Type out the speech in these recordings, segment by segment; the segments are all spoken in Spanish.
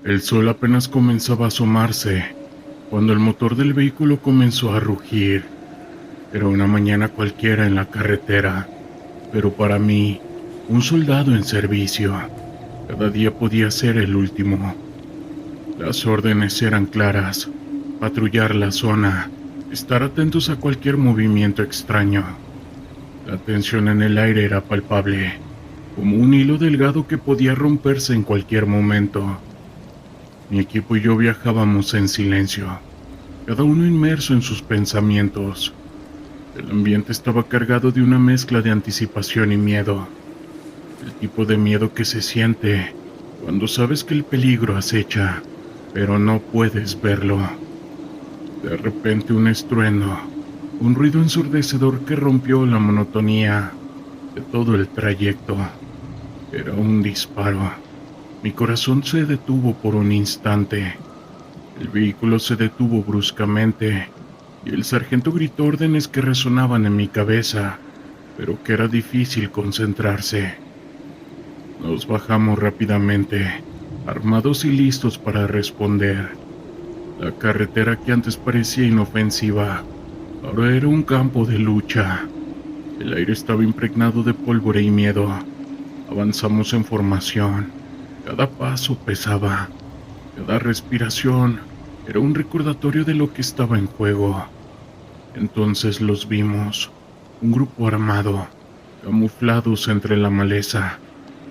El sol apenas comenzaba a asomarse cuando el motor del vehículo comenzó a rugir. Era una mañana cualquiera en la carretera, pero para mí, un soldado en servicio, cada día podía ser el último. Las órdenes eran claras: patrullar la zona, estar atentos a cualquier movimiento extraño. La tensión en el aire era palpable, como un hilo delgado que podía romperse en cualquier momento. Mi equipo y yo viajábamos en silencio, cada uno inmerso en sus pensamientos. El ambiente estaba cargado de una mezcla de anticipación y miedo, el tipo de miedo que se siente cuando sabes que el peligro acecha, pero no puedes verlo. De repente un estruendo, un ruido ensordecedor que rompió la monotonía de todo el trayecto. Era un disparo. Mi corazón se detuvo por un instante. El vehículo se detuvo bruscamente y el sargento gritó órdenes que resonaban en mi cabeza, pero que era difícil concentrarse. Nos bajamos rápidamente, armados y listos para responder. La carretera que antes parecía inofensiva, ahora era un campo de lucha. El aire estaba impregnado de pólvora y miedo. Avanzamos en formación. Cada paso pesaba. Cada respiración era un recordatorio de lo que estaba en juego. Entonces los vimos, un grupo armado, camuflados entre la maleza,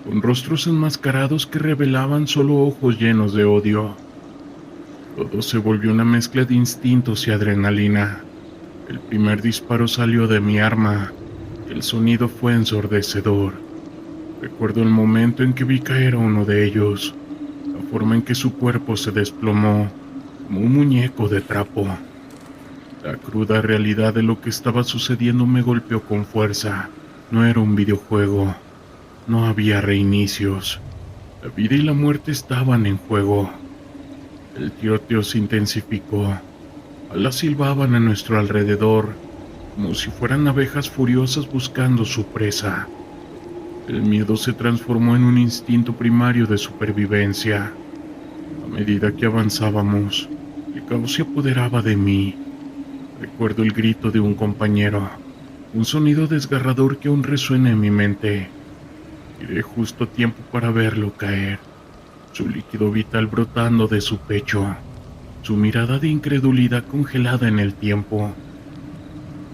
con rostros enmascarados que revelaban solo ojos llenos de odio. Todo se volvió una mezcla de instintos y adrenalina. El primer disparo salió de mi arma. El sonido fue ensordecedor. Recuerdo el momento en que vi caer a uno de ellos, la forma en que su cuerpo se desplomó, como un muñeco de trapo. La cruda realidad de lo que estaba sucediendo me golpeó con fuerza. No era un videojuego. No había reinicios. La vida y la muerte estaban en juego. El tiroteo se intensificó. Balas silbaban a nuestro alrededor, como si fueran abejas furiosas buscando su presa. El miedo se transformó en un instinto primario de supervivencia. A medida que avanzábamos, el caos se apoderaba de mí. Recuerdo el grito de un compañero, un sonido desgarrador que aún resuena en mi mente. Giré justo a tiempo para verlo caer, su líquido vital brotando de su pecho, su mirada de incredulidad congelada en el tiempo.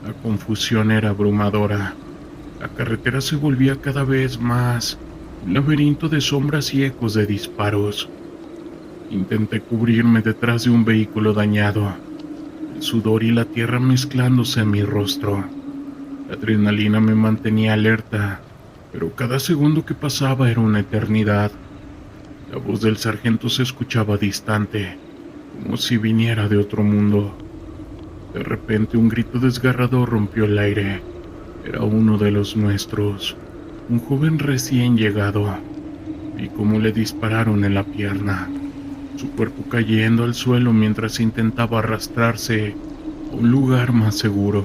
La confusión era abrumadora. La carretera se volvía cada vez más un laberinto de sombras y ecos de disparos. Intenté cubrirme detrás de un vehículo dañado, el sudor y la tierra mezclándose en mi rostro. La adrenalina me mantenía alerta, pero cada segundo que pasaba era una eternidad. La voz del sargento se escuchaba distante, como si viniera de otro mundo. De repente un grito desgarrador rompió el aire. Era uno de los nuestros, un joven recién llegado. Vi cómo le dispararon en la pierna, su cuerpo cayendo al suelo mientras intentaba arrastrarse a un lugar más seguro.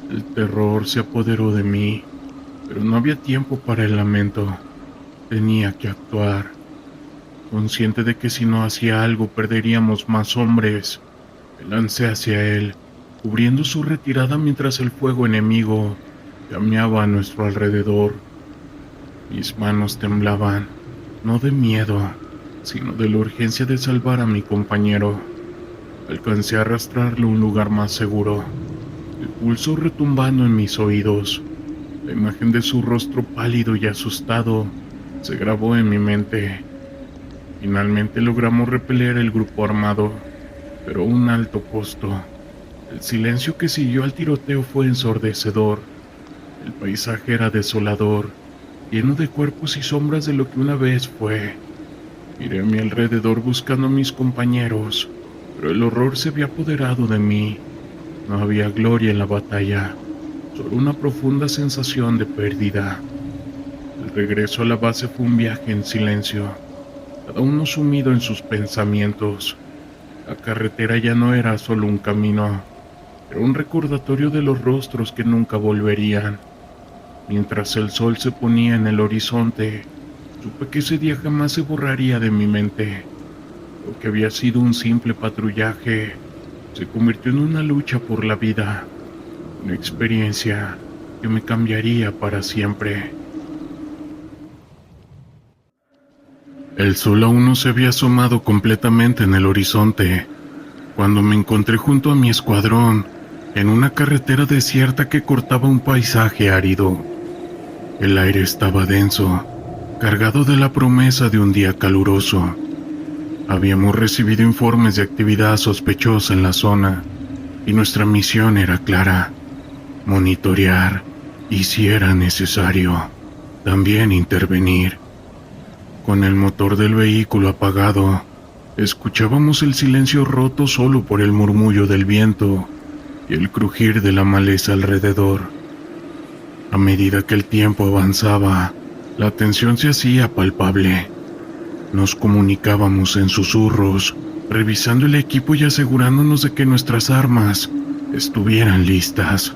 El terror se apoderó de mí, pero no había tiempo para el lamento. Tenía que actuar. Consciente de que si no hacía algo perderíamos más hombres, me lancé hacia él, cubriendo su retirada mientras el fuego enemigo llameaba a nuestro alrededor. Mis manos temblaban, no de miedo, sino de la urgencia de salvar a mi compañero. Alcancé a arrastrarlo a un lugar más seguro, el pulso retumbando en mis oídos. La imagen de su rostro pálido y asustado se grabó en mi mente. Finalmente logramos repeler el grupo armado, pero a un alto costo. El silencio que siguió al tiroteo fue ensordecedor. El paisaje era desolador, lleno de cuerpos y sombras de lo que una vez fue. Miré a mi alrededor buscando a mis compañeros, pero el horror se había apoderado de mí. No había gloria en la batalla, solo una profunda sensación de pérdida. El regreso a la base fue un viaje en silencio, cada uno sumido en sus pensamientos. La carretera ya no era solo un camino, era un recordatorio de los rostros que nunca volverían. Mientras el sol se ponía en el horizonte, supe que ese día jamás se borraría de mi mente. Lo que había sido un simple patrullaje se convirtió en una lucha por la vida, una experiencia que me cambiaría para siempre. El sol aún no se había asomado completamente en el horizonte, cuando me encontré junto a mi escuadrón, en una carretera desierta que cortaba un paisaje árido. El aire estaba denso, cargado de la promesa de un día caluroso. Habíamos recibido informes de actividad sospechosa en la zona, y nuestra misión era clara: monitorear y, si era necesario, también intervenir. Con el motor del vehículo apagado, escuchábamos el silencio roto solo por el murmullo del viento y el crujir de la maleza alrededor. A medida que el tiempo avanzaba, la tensión se hacía palpable. Nos comunicábamos en susurros, revisando el equipo y asegurándonos de que nuestras armas estuvieran listas.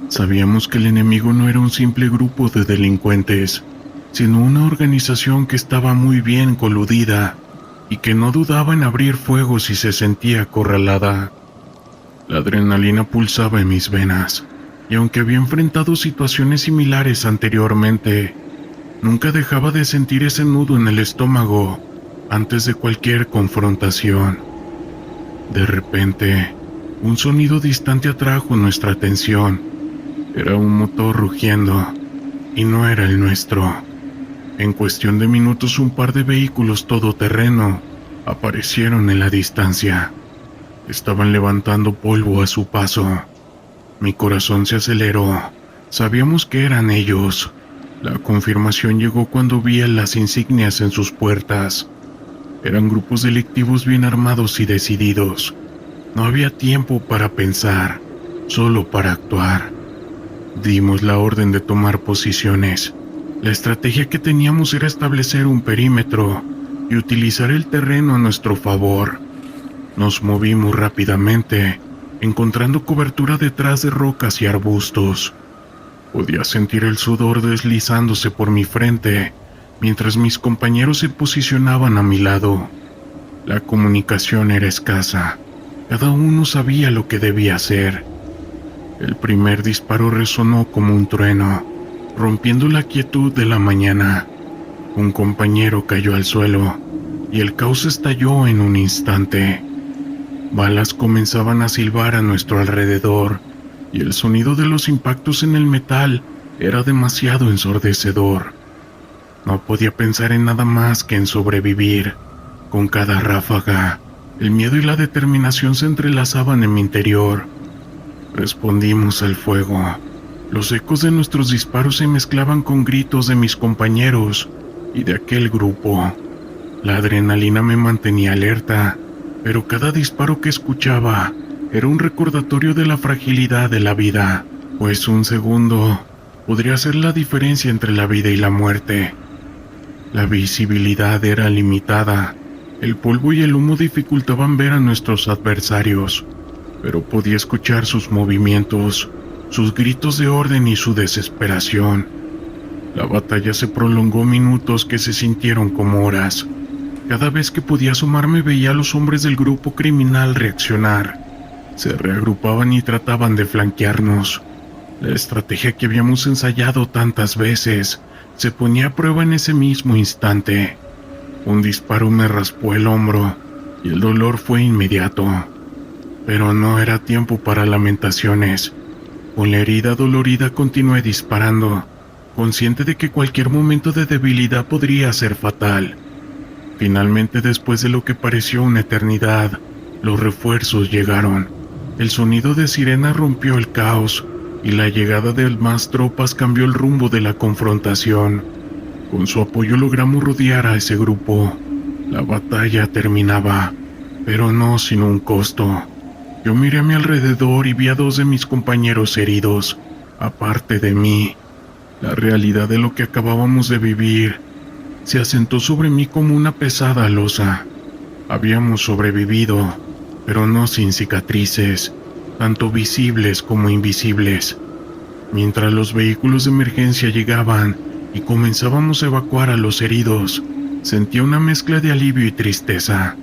Sabíamos que el enemigo no era un simple grupo de delincuentes, sino una organización que estaba muy bien coludida y que no dudaba en abrir fuego si se sentía acorralada. La adrenalina pulsaba en mis venas, y aunque había enfrentado situaciones similares anteriormente, nunca dejaba de sentir ese nudo en el estómago antes de cualquier confrontación. De repente, un sonido distante atrajo nuestra atención. Era un motor rugiendo, y no era el nuestro. En cuestión de minutos, un par de vehículos todoterreno aparecieron en la distancia. Estaban levantando polvo a su paso. Mi corazón se aceleró. Sabíamos que eran ellos. La confirmación llegó cuando vi las insignias en sus puertas. Eran grupos delictivos bien armados y decididos. No había tiempo para pensar, solo para actuar. Dimos la orden de tomar posiciones. La estrategia que teníamos era establecer un perímetro y utilizar el terreno a nuestro favor. Nos movimos rápidamente, encontrando cobertura detrás de rocas y arbustos. Podía sentir el sudor deslizándose por mi frente, mientras mis compañeros se posicionaban a mi lado. La comunicación era escasa. Cada uno sabía lo que debía hacer. El primer disparo resonó como un trueno, rompiendo la quietud de la mañana. Un compañero cayó al suelo, y el caos estalló en un instante. Balas comenzaban a silbar a nuestro alrededor, y el sonido de los impactos en el metal era demasiado ensordecedor. No podía pensar en nada más que en sobrevivir. Con cada ráfaga, el miedo y la determinación se entrelazaban en mi interior. Respondimos al fuego. Los ecos de nuestros disparos se mezclaban con gritos de mis compañeros y de aquel grupo. La adrenalina me mantenía alerta, pero cada disparo que escuchaba era un recordatorio de la fragilidad de la vida, pues un segundo podría hacer la diferencia entre la vida y la muerte. La visibilidad era limitada. El polvo y el humo dificultaban ver a nuestros adversarios, pero podía escuchar sus movimientos, sus gritos de orden y su desesperación. La batalla se prolongó minutos que se sintieron como horas. Cada vez que podía asomarme veía a los hombres del grupo criminal reaccionar. Se reagrupaban y trataban de flanquearnos. La estrategia que habíamos ensayado tantas veces se ponía a prueba en ese mismo instante. Un disparo me raspó el hombro y el dolor fue inmediato. Pero no era tiempo para lamentaciones. Con la herida dolorida continué disparando, consciente de que cualquier momento de debilidad podría ser fatal. Finalmente, después de lo que pareció una eternidad, los refuerzos llegaron. El sonido de sirena rompió el caos, y la llegada de más tropas cambió el rumbo de la confrontación. Con su apoyo logramos rodear a ese grupo. La batalla terminaba, pero no sin un costo. Yo miré a mi alrededor y vi a 2 de mis compañeros heridos, aparte de mí. La realidad de lo que acabábamos de vivir se asentó sobre mí como una pesada losa. Habíamos sobrevivido, pero no sin cicatrices, tanto visibles como invisibles. Mientras los vehículos de emergencia llegaban y comenzábamos a evacuar a los heridos, sentía una mezcla de alivio y tristeza.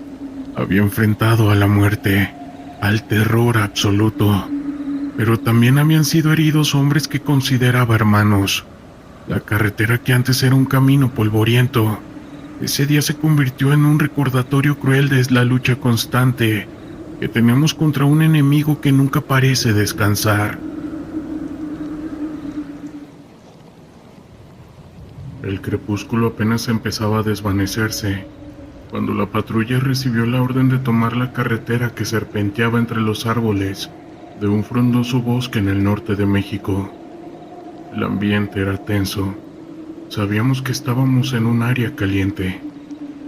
Había enfrentado a la muerte, al terror absoluto, pero también habían sido heridos hombres que consideraba hermanos. La carretera que antes era un camino polvoriento, ese día se convirtió en un recordatorio cruel de la lucha constante que tenemos contra un enemigo que nunca parece descansar. El crepúsculo apenas empezaba a desvanecerse cuando la patrulla recibió la orden de tomar la carretera que serpenteaba entre los árboles de un frondoso bosque en el norte de México. El ambiente era tenso. Sabíamos que estábamos en un área caliente,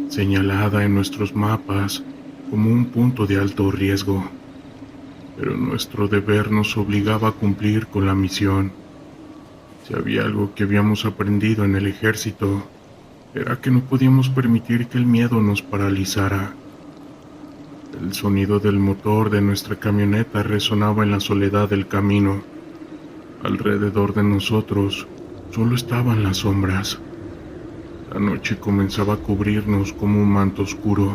señalada en nuestros mapas como un punto de alto riesgo, pero nuestro deber nos obligaba a cumplir con la misión. Si había algo que habíamos aprendido en el ejército, era que no podíamos permitir que el miedo nos paralizara. El sonido del motor de nuestra camioneta resonaba en la soledad del camino. Alrededor de nosotros solo estaban las sombras. La noche comenzaba a cubrirnos como un manto oscuro.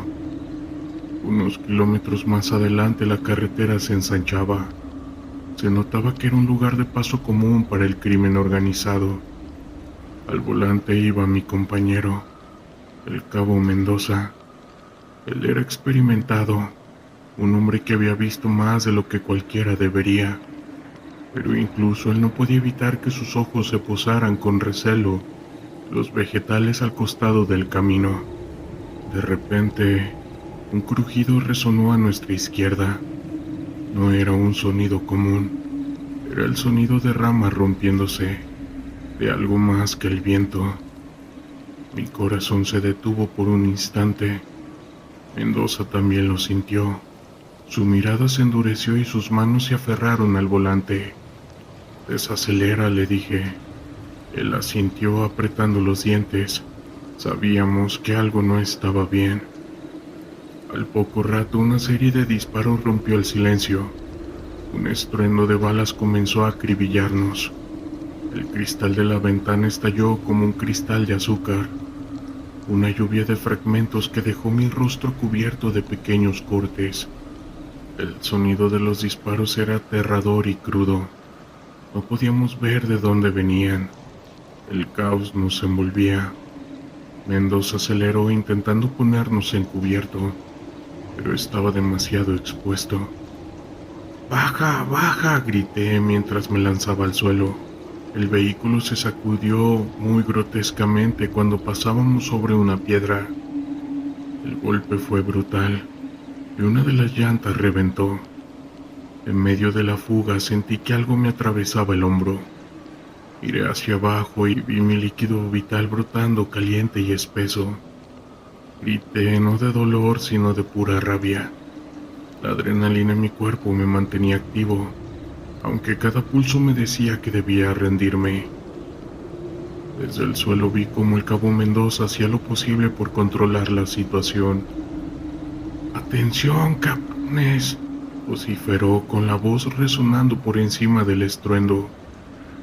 Unos kilómetros más adelante la carretera se ensanchaba. Se notaba que era un lugar de paso común para el crimen organizado. Al volante iba mi compañero, el cabo Mendoza. Él era experimentado, un hombre que había visto más de lo que cualquiera debería, pero incluso él no podía evitar que sus ojos se posaran con recelo los vegetales al costado del camino. De repente, un crujido resonó a nuestra izquierda. No era un sonido común, era el sonido de ramas rompiéndose, de algo más que el viento. Mi corazón se detuvo por un instante. Mendoza también lo sintió. Su mirada se endureció y sus manos se aferraron al volante. «Desacelera», le dije. Él asintió apretando los dientes. Sabíamos que algo no estaba bien. Al poco rato una serie de disparos rompió el silencio. Un estruendo de balas comenzó a acribillarnos. El cristal de la ventana estalló como un cristal de azúcar. Una lluvia de fragmentos que dejó mi rostro cubierto de pequeños cortes. El sonido de los disparos era aterrador y crudo. No podíamos ver de dónde venían. El caos nos envolvía. Mendoza aceleró intentando ponernos en cubierto, pero estaba demasiado expuesto. «¡Baja, baja!», grité mientras me lanzaba al suelo. El vehículo se sacudió muy grotescamente cuando pasábamos sobre una piedra. El golpe fue brutal y una de las llantas reventó. En medio de la fuga sentí que algo me atravesaba el hombro. Miré hacia abajo y vi mi líquido vital brotando caliente y espeso. Grité no de dolor sino de pura rabia. La adrenalina en mi cuerpo me mantenía activo, aunque cada pulso me decía que debía rendirme. Desde el suelo vi cómo el cabo Mendoza hacía lo posible por controlar la situación. «¡Atención, cabrones!», vociferó con la voz resonando por encima del estruendo.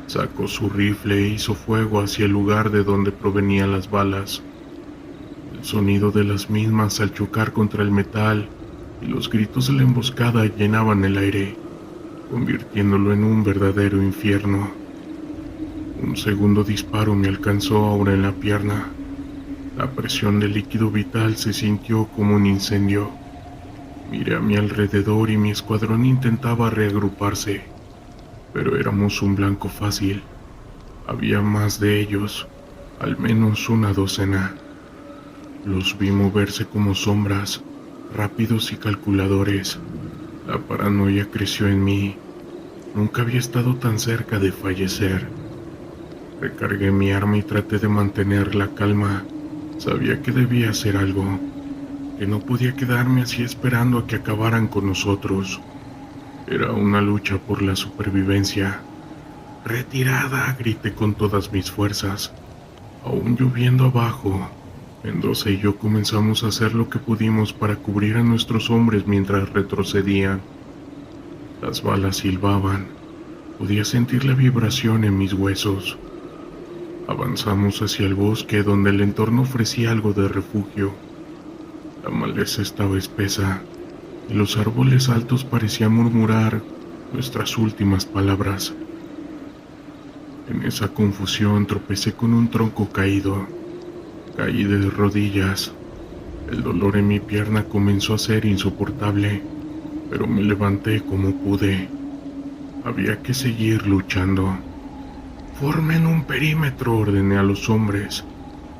Sacó su rifle e hizo fuego hacia el lugar de donde provenían las balas. El sonido de las mismas al chocar contra el metal y los gritos de la emboscada llenaban el aire, convirtiéndolo en un verdadero infierno. Un segundo disparo me alcanzó ahora en la pierna. La presión del líquido vital se sintió como un incendio. Miré a mi alrededor y mi escuadrón intentaba reagruparse, pero éramos un blanco fácil. Había más de ellos, al menos una docena. Los vi moverse como sombras, rápidos y calculadores. La paranoia creció en mí. Nunca había estado tan cerca de fallecer. Recargué mi arma y traté de mantener la calma. Sabía que debía hacer algo, que no podía quedarme así esperando a que acabaran con nosotros. Era una lucha por la supervivencia. «¡Retirada!», grité con todas mis fuerzas. Aún lloviendo abajo, Mendoza y yo comenzamos a hacer lo que pudimos para cubrir a nuestros hombres mientras retrocedían. Las balas silbaban. Podía sentir la vibración en mis huesos. Avanzamos hacia el bosque donde el entorno ofrecía algo de refugio. La maleza estaba espesa y los árboles altos parecían murmurar nuestras últimas palabras. En esa confusión tropecé con un tronco caído. Caí de rodillas. El dolor en mi pierna comenzó a ser insoportable, pero me levanté como pude. Había que seguir luchando. Formen un perímetro, ordené a los hombres,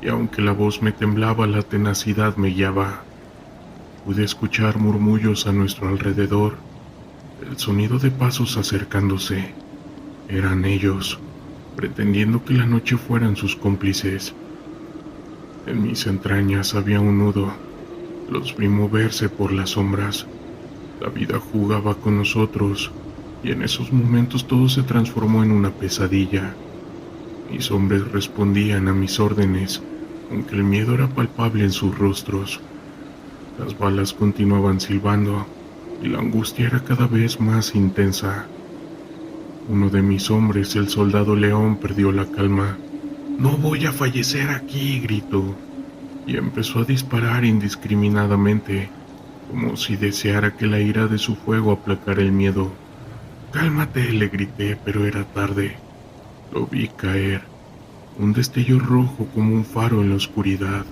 y aunque la voz me temblaba, la tenacidad me guiaba. Pude escuchar murmullos a nuestro alrededor, el sonido de pasos acercándose. Eran ellos, pretendiendo que la noche fueran sus cómplices. En mis entrañas había un nudo. Los vi moverse por las sombras. La vida jugaba con nosotros, y en esos momentos todo se transformó en una pesadilla. Mis hombres respondían a mis órdenes, aunque el miedo era palpable en sus rostros. Las balas continuaban silbando, y la angustia era cada vez más intensa. Uno de mis hombres, el soldado León, perdió la calma. «No voy a fallecer aquí», gritó, y empezó a disparar indiscriminadamente, como si deseara que la ira de su fuego aplacara el miedo. «Cálmate», le grité, pero era tarde. Lo vi caer, un destello rojo como un faro en la oscuridad.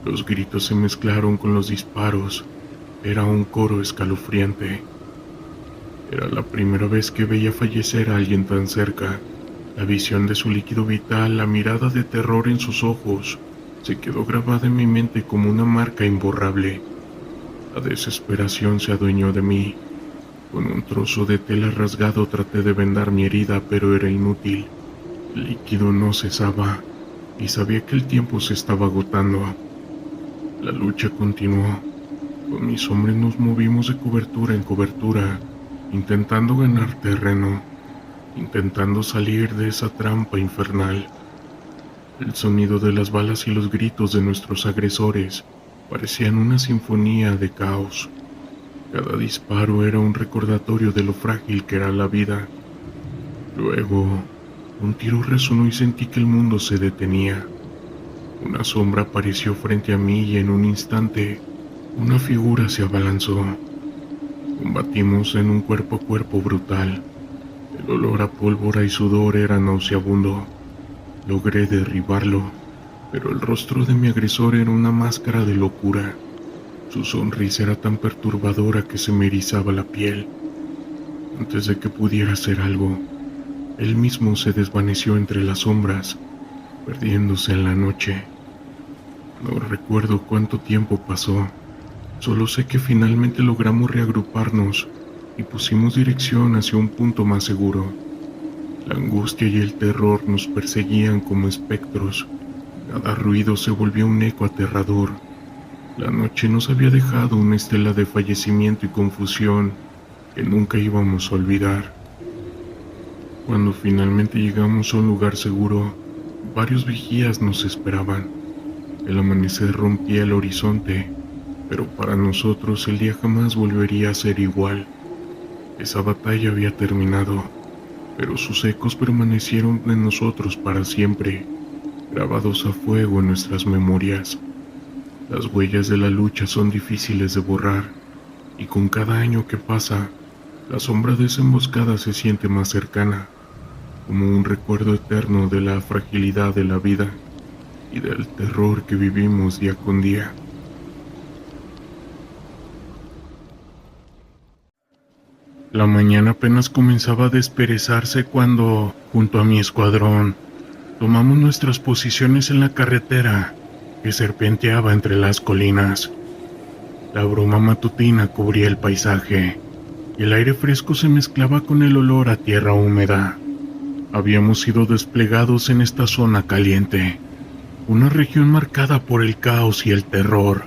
Los gritos se mezclaron con los disparos. Era un coro escalofriante. Era la primera vez que veía fallecer a alguien tan cerca. La visión de su líquido vital, la mirada de terror en sus ojos, se quedó grabada en mi mente como una marca imborrable. La desesperación se adueñó de mí. Con un trozo de tela rasgado traté de vendar mi herida, pero era inútil. El líquido no cesaba, y sabía que el tiempo se estaba agotando. La lucha continuó. Con mis hombres nos movimos de cobertura en cobertura, intentando ganar terreno, intentando salir de esa trampa infernal. El sonido de las balas y los gritos de nuestros agresores parecían una sinfonía de caos. Cada disparo era un recordatorio de lo frágil que era la vida. Luego, un tiro resonó y sentí que el mundo se detenía. Una sombra apareció frente a mí y en un instante, una figura se abalanzó. Combatimos en un cuerpo a cuerpo brutal. El olor a pólvora y sudor era nauseabundo. Logré derribarlo, pero el rostro de mi agresor era una máscara de locura. Su sonrisa era tan perturbadora que se me erizaba la piel. Antes de que pudiera hacer algo, él mismo se desvaneció entre las sombras, perdiéndose en la noche. No recuerdo cuánto tiempo pasó. Solo sé que finalmente logramos reagruparnos y pusimos dirección hacia un punto más seguro. La angustia y el terror nos perseguían como espectros. Cada ruido se volvió un eco aterrador. La noche nos había dejado una estela de fallecimiento y confusión que nunca íbamos a olvidar. Cuando finalmente llegamos a un lugar seguro, varios vigías nos esperaban. El amanecer rompía el horizonte, pero para nosotros el día jamás volvería a ser igual. Esa batalla había terminado, pero sus ecos permanecieron en nosotros para siempre, grabados a fuego en nuestras memorias. Las huellas de la lucha son difíciles de borrar, y con cada año que pasa, la sombra de esa emboscada se siente más cercana, como un recuerdo eterno de la fragilidad de la vida y del terror que vivimos día con día. La mañana apenas comenzaba a desperezarse cuando, junto a mi escuadrón, tomamos nuestras posiciones en la carretera que serpenteaba entre las colinas. La bruma matutina cubría el paisaje y el aire fresco se mezclaba con el olor a tierra húmeda. Habíamos sido desplegados en esta zona caliente, una región marcada por el caos y el terror,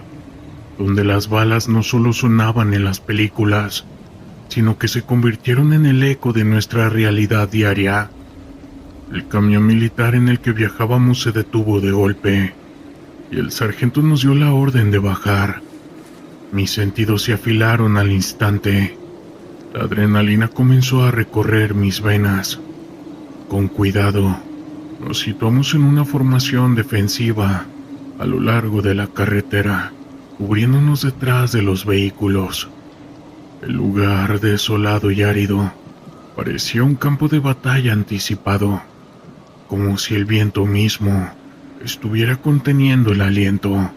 donde las balas no solo sonaban en las películas, sino que se convirtieron en el eco de nuestra realidad diaria. El camión militar en el que viajábamos se detuvo de golpe, y el sargento nos dio la orden de bajar. Mis sentidos se afilaron al instante. La adrenalina comenzó a recorrer mis venas. Con cuidado, nos situamos en una formación defensiva a lo largo de la carretera, cubriéndonos detrás de los vehículos. El lugar, desolado y árido, parecía un campo de batalla anticipado, como si el viento mismo estuviera conteniendo el aliento.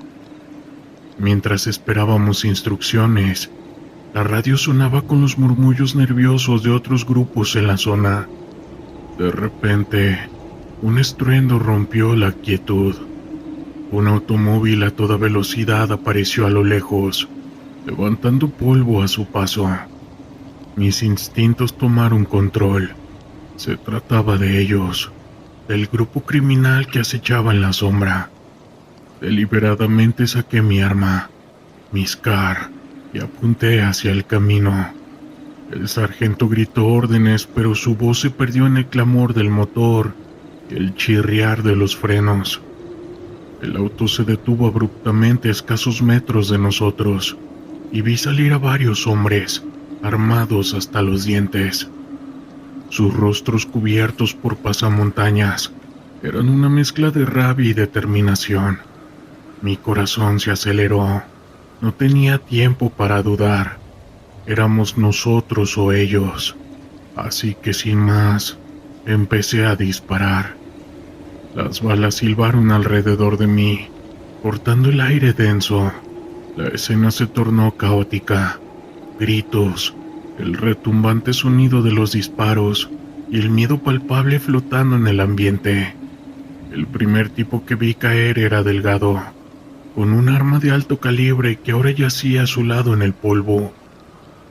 Mientras esperábamos instrucciones, la radio sonaba con los murmullos nerviosos de otros grupos en la zona. De repente, un estruendo rompió la quietud. Un automóvil a toda velocidad apareció a lo lejos, levantando polvo a su paso. Mis instintos tomaron control. Se trataba de ellos, del grupo criminal que acechaba en la sombra. Deliberadamente saqué mi arma, mi SCAR, y apunté hacia el camino. El sargento gritó órdenes, pero su voz se perdió en el clamor del motor y el chirriar de los frenos. El auto se detuvo abruptamente a escasos metros de nosotros, y vi salir a varios hombres, armados hasta los dientes. Sus rostros cubiertos por pasamontañas eran una mezcla de rabia y determinación. Mi corazón se aceleró. No tenía tiempo para dudar. Éramos nosotros o ellos. Así que sin más, empecé a disparar. Las balas silbaron alrededor de mí, cortando el aire denso. La escena se tornó caótica. Gritos, el retumbante sonido de los disparos y el miedo palpable flotando en el ambiente. El primer tipo que vi caer era delgado, con un arma de alto calibre que ahora yacía a su lado en el polvo.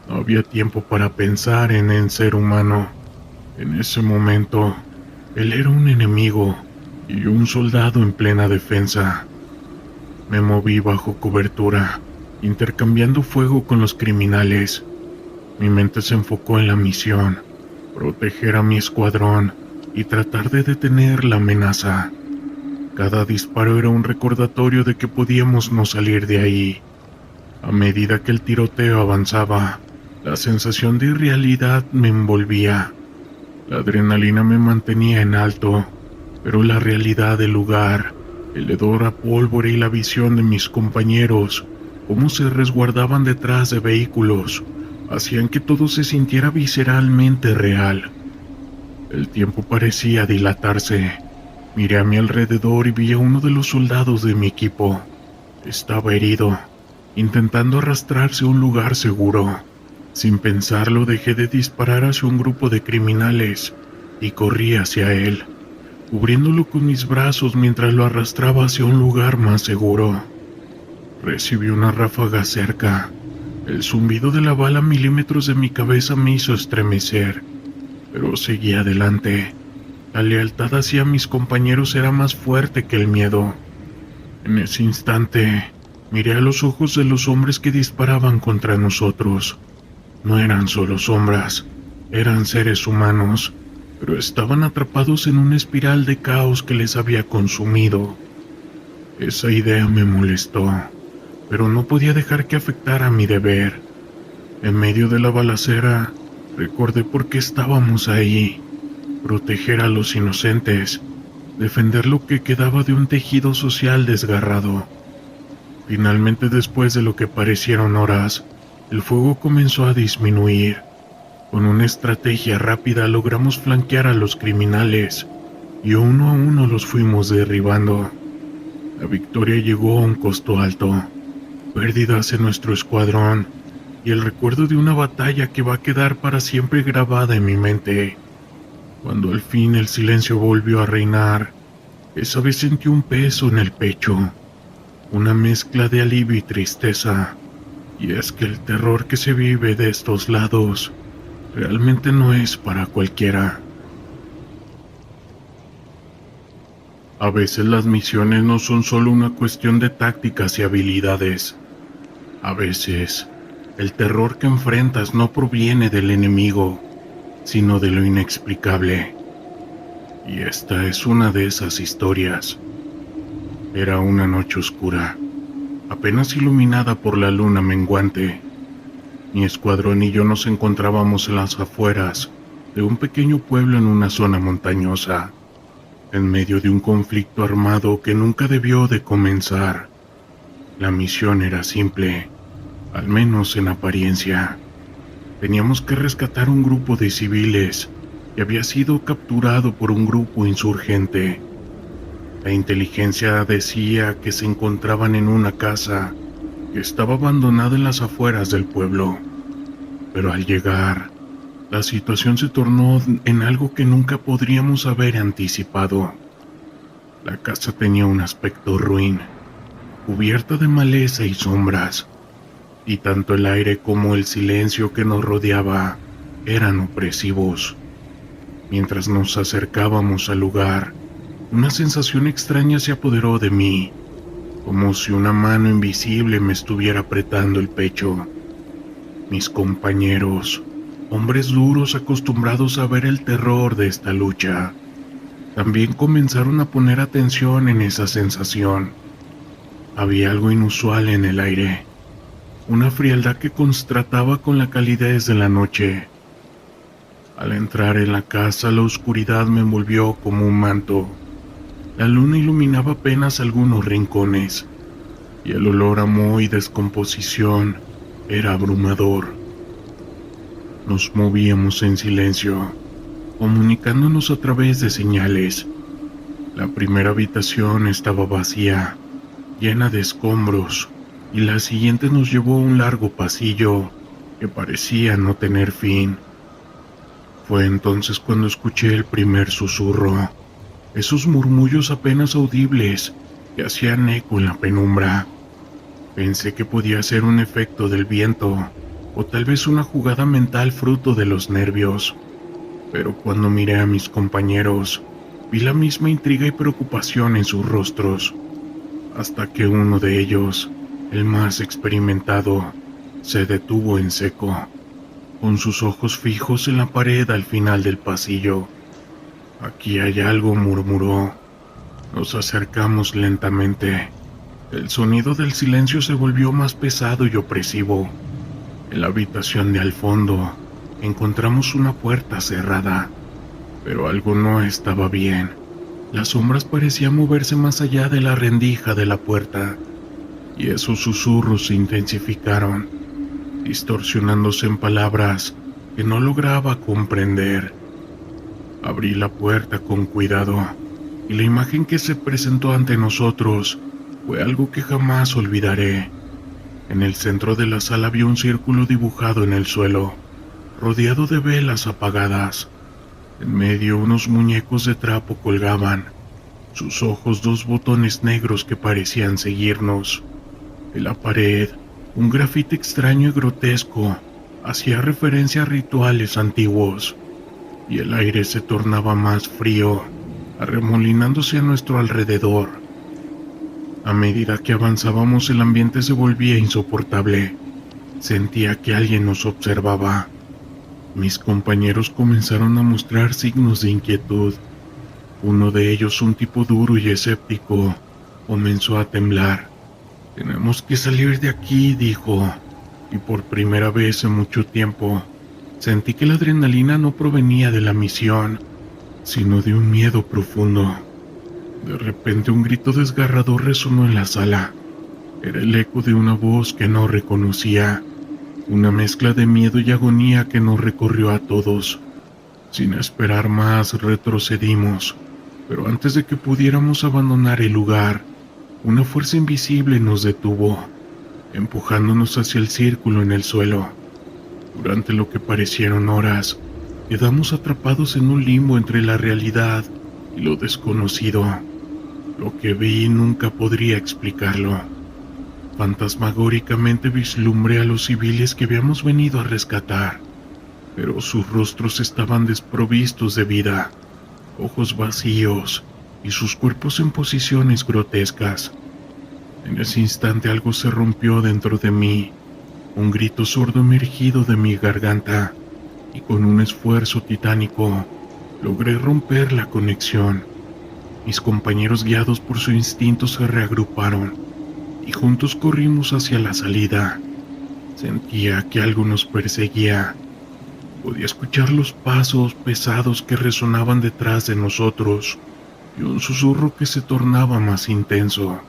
No había tiempo para pensar en el ser humano. En ese momento, él era un enemigo y yo un soldado en plena defensa. Me moví bajo cobertura, intercambiando fuego con los criminales. Mi mente se enfocó en la misión, proteger a mi escuadrón y tratar de detener la amenaza. Cada disparo era un recordatorio de que podíamos no salir de ahí. A medida que el tiroteo avanzaba, la sensación de irrealidad me envolvía. La adrenalina me mantenía en alto, pero la realidad del lugar, el hedor a pólvora y la visión de mis compañeros, cómo se resguardaban detrás de vehículos, hacían que todo se sintiera visceralmente real. El tiempo parecía dilatarse. Miré a mi alrededor y vi a uno de los soldados de mi equipo. Estaba herido, intentando arrastrarse a un lugar seguro. Sin pensarlo, dejé de disparar hacia un grupo de criminales y corrí hacia él, cubriéndolo con mis brazos mientras lo arrastraba hacia un lugar más seguro. Recibí una ráfaga cerca. El zumbido de la bala a milímetros de mi cabeza me hizo estremecer, pero seguí adelante. La lealtad hacia mis compañeros era más fuerte que el miedo. En ese instante, miré a los ojos de los hombres que disparaban contra nosotros. No eran solo sombras, eran seres humanos, pero estaban atrapados en una espiral de caos que les había consumido. Esa idea me molestó, pero no podía dejar que afectara mi deber. En medio de la balacera, recordé por qué estábamos ahí: proteger a los inocentes, defender lo que quedaba de un tejido social desgarrado. Finalmente, después de lo que parecieron horas, el fuego comenzó a disminuir. Con una estrategia rápida logramos flanquear a los criminales, y uno a uno los fuimos derribando. La victoria llegó a un costo alto, pérdidas en nuestro escuadrón, y el recuerdo de una batalla que va a quedar para siempre grabada en mi mente. Cuando al fin el silencio volvió a reinar, esa vez sentí un peso en el pecho, una mezcla de alivio y tristeza. Y es que el terror que se vive de estos lados realmente no es para cualquiera. A veces las misiones no son solo una cuestión de tácticas y habilidades. A veces, el terror que enfrentas no proviene del enemigo, sino de lo inexplicable. Y esta es una de esas historias. Era una noche oscura, apenas iluminada por la luna menguante. Mi escuadrón y yo nos encontrábamos en las afueras de un pequeño pueblo en una zona montañosa, en medio de un conflicto armado que nunca debió de comenzar. La misión era simple, al menos en apariencia. Teníamos que rescatar un grupo de civiles que había sido capturado por un grupo insurgente. La inteligencia decía que se encontraban en una casa que estaba abandonada en las afueras del pueblo. Pero al llegar, la situación se tornó en algo que nunca podríamos haber anticipado. La casa tenía un aspecto ruin, cubierta de maleza y sombras, y tanto el aire como el silencio que nos rodeaba eran opresivos. Mientras nos acercábamos al lugar, una sensación extraña se apoderó de mí, como si una mano invisible me estuviera apretando el pecho. Mis compañeros, hombres duros acostumbrados a ver el terror de esta lucha, también comenzaron a poner atención en esa sensación. Había algo inusual en el aire, una frialdad que contrastaba con la calidez de la noche. Al entrar en la casa, la oscuridad me envolvió como un manto. La luna iluminaba apenas algunos rincones, y el olor a moho y descomposición era abrumador. Nos movíamos en silencio, comunicándonos a través de señales. La primera habitación estaba vacía, llena de escombros, y la siguiente nos llevó a un largo pasillo que parecía no tener fin. Fue entonces cuando escuché el primer susurro, esos murmullos apenas audibles que hacían eco en la penumbra. Pensé que podía ser un efecto del viento, o tal vez una jugada mental fruto de los nervios. Pero cuando miré a mis compañeros, vi la misma intriga y preocupación en sus rostros, hasta que uno de ellos, el más experimentado, se detuvo en seco, con sus ojos fijos en la pared al final del pasillo. «Aquí hay algo», murmuró. Nos acercamos lentamente. El sonido del silencio se volvió más pesado y opresivo. En la habitación de al fondo encontramos una puerta cerrada, pero algo no estaba bien. Las sombras parecían moverse más allá de la rendija de la puerta, y esos susurros se intensificaron, distorsionándose en palabras que no lograba comprender. Abrí la puerta con cuidado, y la imagen que se presentó ante nosotros fue algo que jamás olvidaré. En el centro de la sala había un círculo dibujado en el suelo, rodeado de velas apagadas. En medio unos muñecos de trapo colgaban, sus ojos dos botones negros que parecían seguirnos. En la pared, un grafite extraño y grotesco hacía referencia a rituales antiguos, y el aire se tornaba más frío, arremolinándose a nuestro alrededor. A medida que avanzábamos, el ambiente se volvía insoportable. Sentía que alguien nos observaba. Mis compañeros comenzaron a mostrar signos de inquietud. Uno de ellos, un tipo duro y escéptico, comenzó a temblar. «Tenemos que salir de aquí», dijo, y por primera vez en mucho tiempo sentí que la adrenalina no provenía de la misión, sino de un miedo profundo. De repente un grito desgarrador resonó en la sala. Era el eco de una voz que no reconocía, una mezcla de miedo y agonía que nos recorrió a todos. Sin esperar más, retrocedimos, pero antes de que pudiéramos abandonar el lugar, una fuerza invisible nos detuvo, empujándonos hacia el círculo en el suelo. Durante lo que parecieron horas, quedamos atrapados en un limbo entre la realidad y lo desconocido. Lo que vi nunca podría explicarlo. Fantasmagóricamente vislumbré a los civiles que habíamos venido a rescatar, pero sus rostros estaban desprovistos de vida, ojos vacíos y sus cuerpos en posiciones grotescas. En ese instante algo se rompió dentro de mí, un grito sordo emergido de mi garganta, y con un esfuerzo titánico logré romper la conexión. Mis compañeros, guiados por su instinto, se reagruparon y juntos corrimos hacia la salida. Sentía que algo nos perseguía. Podía escuchar los pasos pesados que resonaban detrás de nosotros y un susurro que se tornaba más intenso.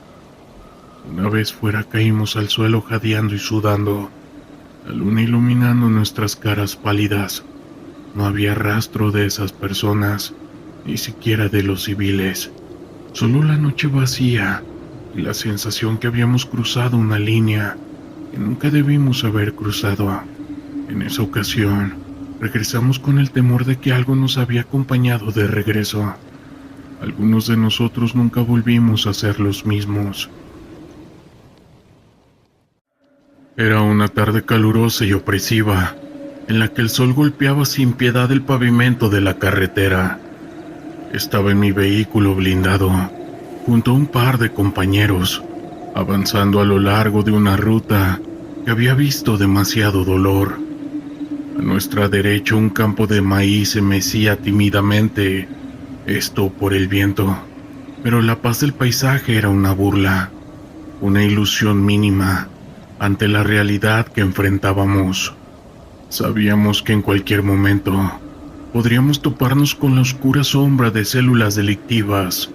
Una vez fuera caímos al suelo jadeando y sudando, la luna iluminando nuestras caras pálidas. No había rastro de esas personas, ni siquiera de los civiles. Solo la noche vacía y la sensación que habíamos cruzado una línea que nunca debimos haber cruzado. En esa ocasión, regresamos con el temor de que algo nos había acompañado de regreso. Algunos de nosotros nunca volvimos a ser los mismos. Era una tarde calurosa y opresiva, en la que el sol golpeaba sin piedad el pavimento de la carretera. Estaba en mi vehículo blindado, junto a un par de compañeros, avanzando a lo largo de una ruta que había visto demasiado dolor. A nuestra derecha un campo de maíz se mecía tímidamente, esto por el viento, pero la paz del paisaje era una burla, una ilusión mínima ante la realidad que enfrentábamos. Sabíamos que en cualquier momento podríamos toparnos con la oscura sombra de células delictivas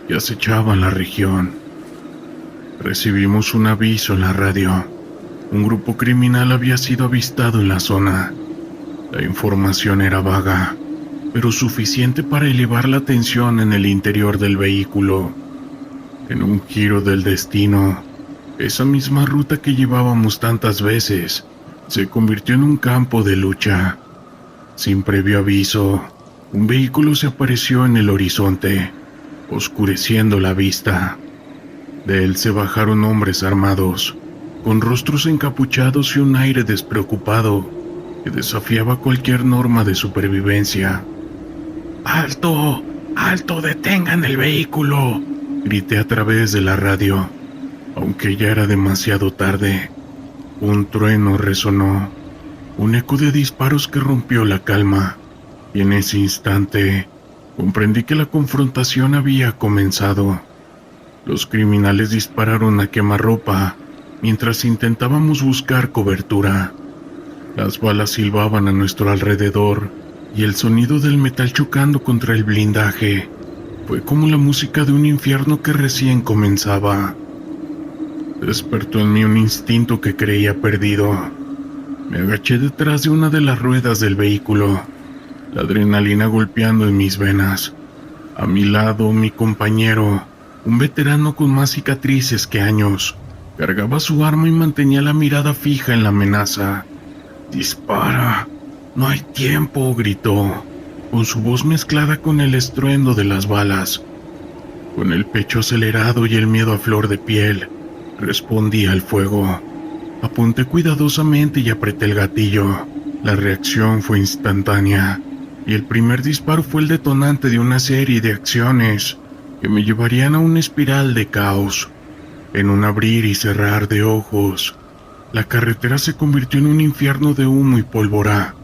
que acechaban la región. Recibimos un aviso en la radio. Un grupo criminal había sido avistado en la zona. La información era vaga, pero suficiente para elevar la tensión en el interior del vehículo. En un giro del destino, esa misma ruta que llevábamos tantas veces se convirtió en un campo de lucha. Sin previo aviso, un vehículo se apareció en el horizonte, oscureciendo la vista. De él se bajaron hombres armados, con rostros encapuchados y un aire despreocupado que desafiaba cualquier norma de supervivencia. ¡Alto! ¡Alto! ¡Detengan el vehículo!, grité a través de la radio. Aunque ya era demasiado tarde, un trueno resonó, un eco de disparos que rompió la calma, y en ese instante comprendí que la confrontación había comenzado. Los criminales dispararon a quemarropa mientras intentábamos buscar cobertura. Las balas silbaban a nuestro alrededor y el sonido del metal chocando contra el blindaje fue como la música de un infierno que recién comenzaba. Despertó en mí un instinto que creía perdido. Me agaché detrás de una de las ruedas del vehículo, la adrenalina golpeando en mis venas. A mi lado, mi compañero, un veterano con más cicatrices que años, cargaba su arma y mantenía la mirada fija en la amenaza. «¡Dispara! ¡No hay tiempo!», gritó, con su voz mezclada con el estruendo de las balas. Con el pecho acelerado y el miedo a flor de piel, respondí al fuego. Apunté cuidadosamente y apreté el gatillo. La reacción fue instantánea, y el primer disparo fue el detonante de una serie de acciones que me llevarían a una espiral de caos. En un abrir y cerrar de ojos, la carretera se convirtió en un infierno de humo y pólvora,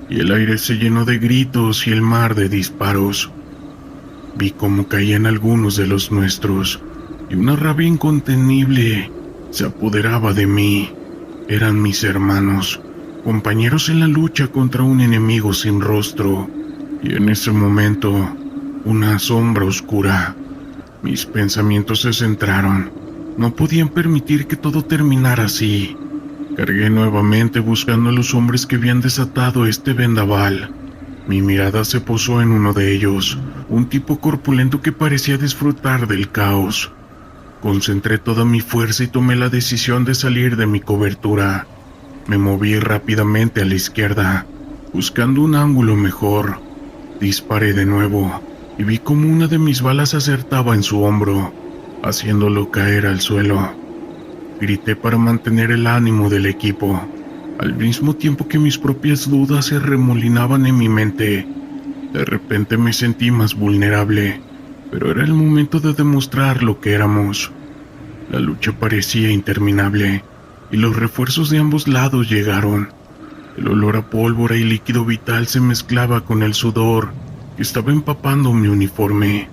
y el aire se llenó de gritos y el mar de disparos. Vi cómo caían algunos de los nuestros, y una rabia incontenible se apoderaba de mí. Eran mis hermanos, compañeros en la lucha contra un enemigo sin rostro, y en ese momento, una sombra oscura. Mis pensamientos se centraron. No podían permitir que todo terminara así. Cargué nuevamente buscando a los hombres que habían desatado este vendaval. Mi mirada se posó en uno de ellos, un tipo corpulento que parecía disfrutar del caos. Concentré toda mi fuerza y tomé la decisión de salir de mi cobertura. Me moví rápidamente a la izquierda, buscando un ángulo mejor. Disparé de nuevo y vi cómo una de mis balas acertaba en su hombro, haciéndolo caer al suelo. Grité para mantener el ánimo del equipo, al mismo tiempo que mis propias dudas se remolinaban en mi mente. De repente me sentí más vulnerable, pero era el momento de demostrar lo que éramos. La lucha parecía interminable, y los refuerzos de ambos lados llegaron. El olor a pólvora y líquido vital se mezclaba con el sudor que estaba empapando mi uniforme.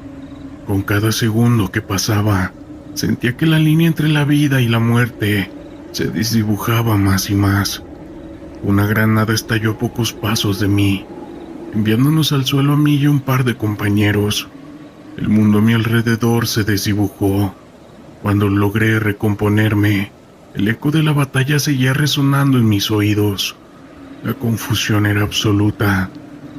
Con cada segundo que pasaba, sentía que la línea entre la vida y la muerte se desdibujaba más y más. Una granada estalló a pocos pasos de mí, enviándonos al suelo a mí y un par de compañeros. El mundo a mi alrededor se desdibujó. Cuando logré recomponerme, el eco de la batalla seguía resonando en mis oídos. La confusión era absoluta,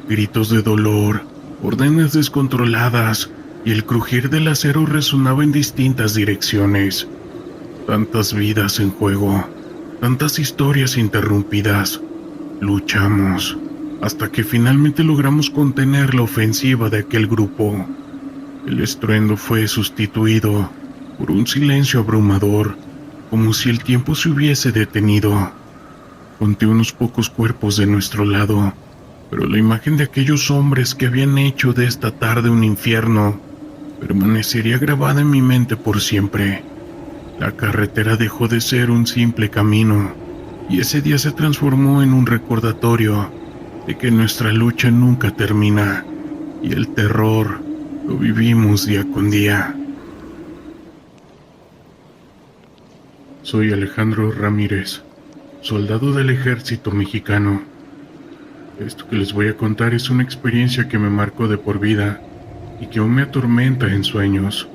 gritos de dolor, órdenes descontroladas y el crujir del acero resonaba en distintas direcciones. Tantas vidas en juego, tantas historias interrumpidas. Luchamos, hasta que finalmente logramos contener la ofensiva de aquel grupo. El estruendo fue sustituido por un silencio abrumador, como si el tiempo se hubiese detenido. Conté unos pocos cuerpos de nuestro lado, pero la imagen de aquellos hombres que habían hecho de esta tarde un infierno permanecería grabada en mi mente por siempre. La carretera dejó de ser un simple camino, y ese día se transformó en un recordatorio de que nuestra lucha nunca termina, y el terror lo vivimos día con día. Soy Alejandro Ramírez, soldado del ejército mexicano. Esto que les voy a contar es una experiencia que me marcó de por vida y que aún me atormenta en sueños.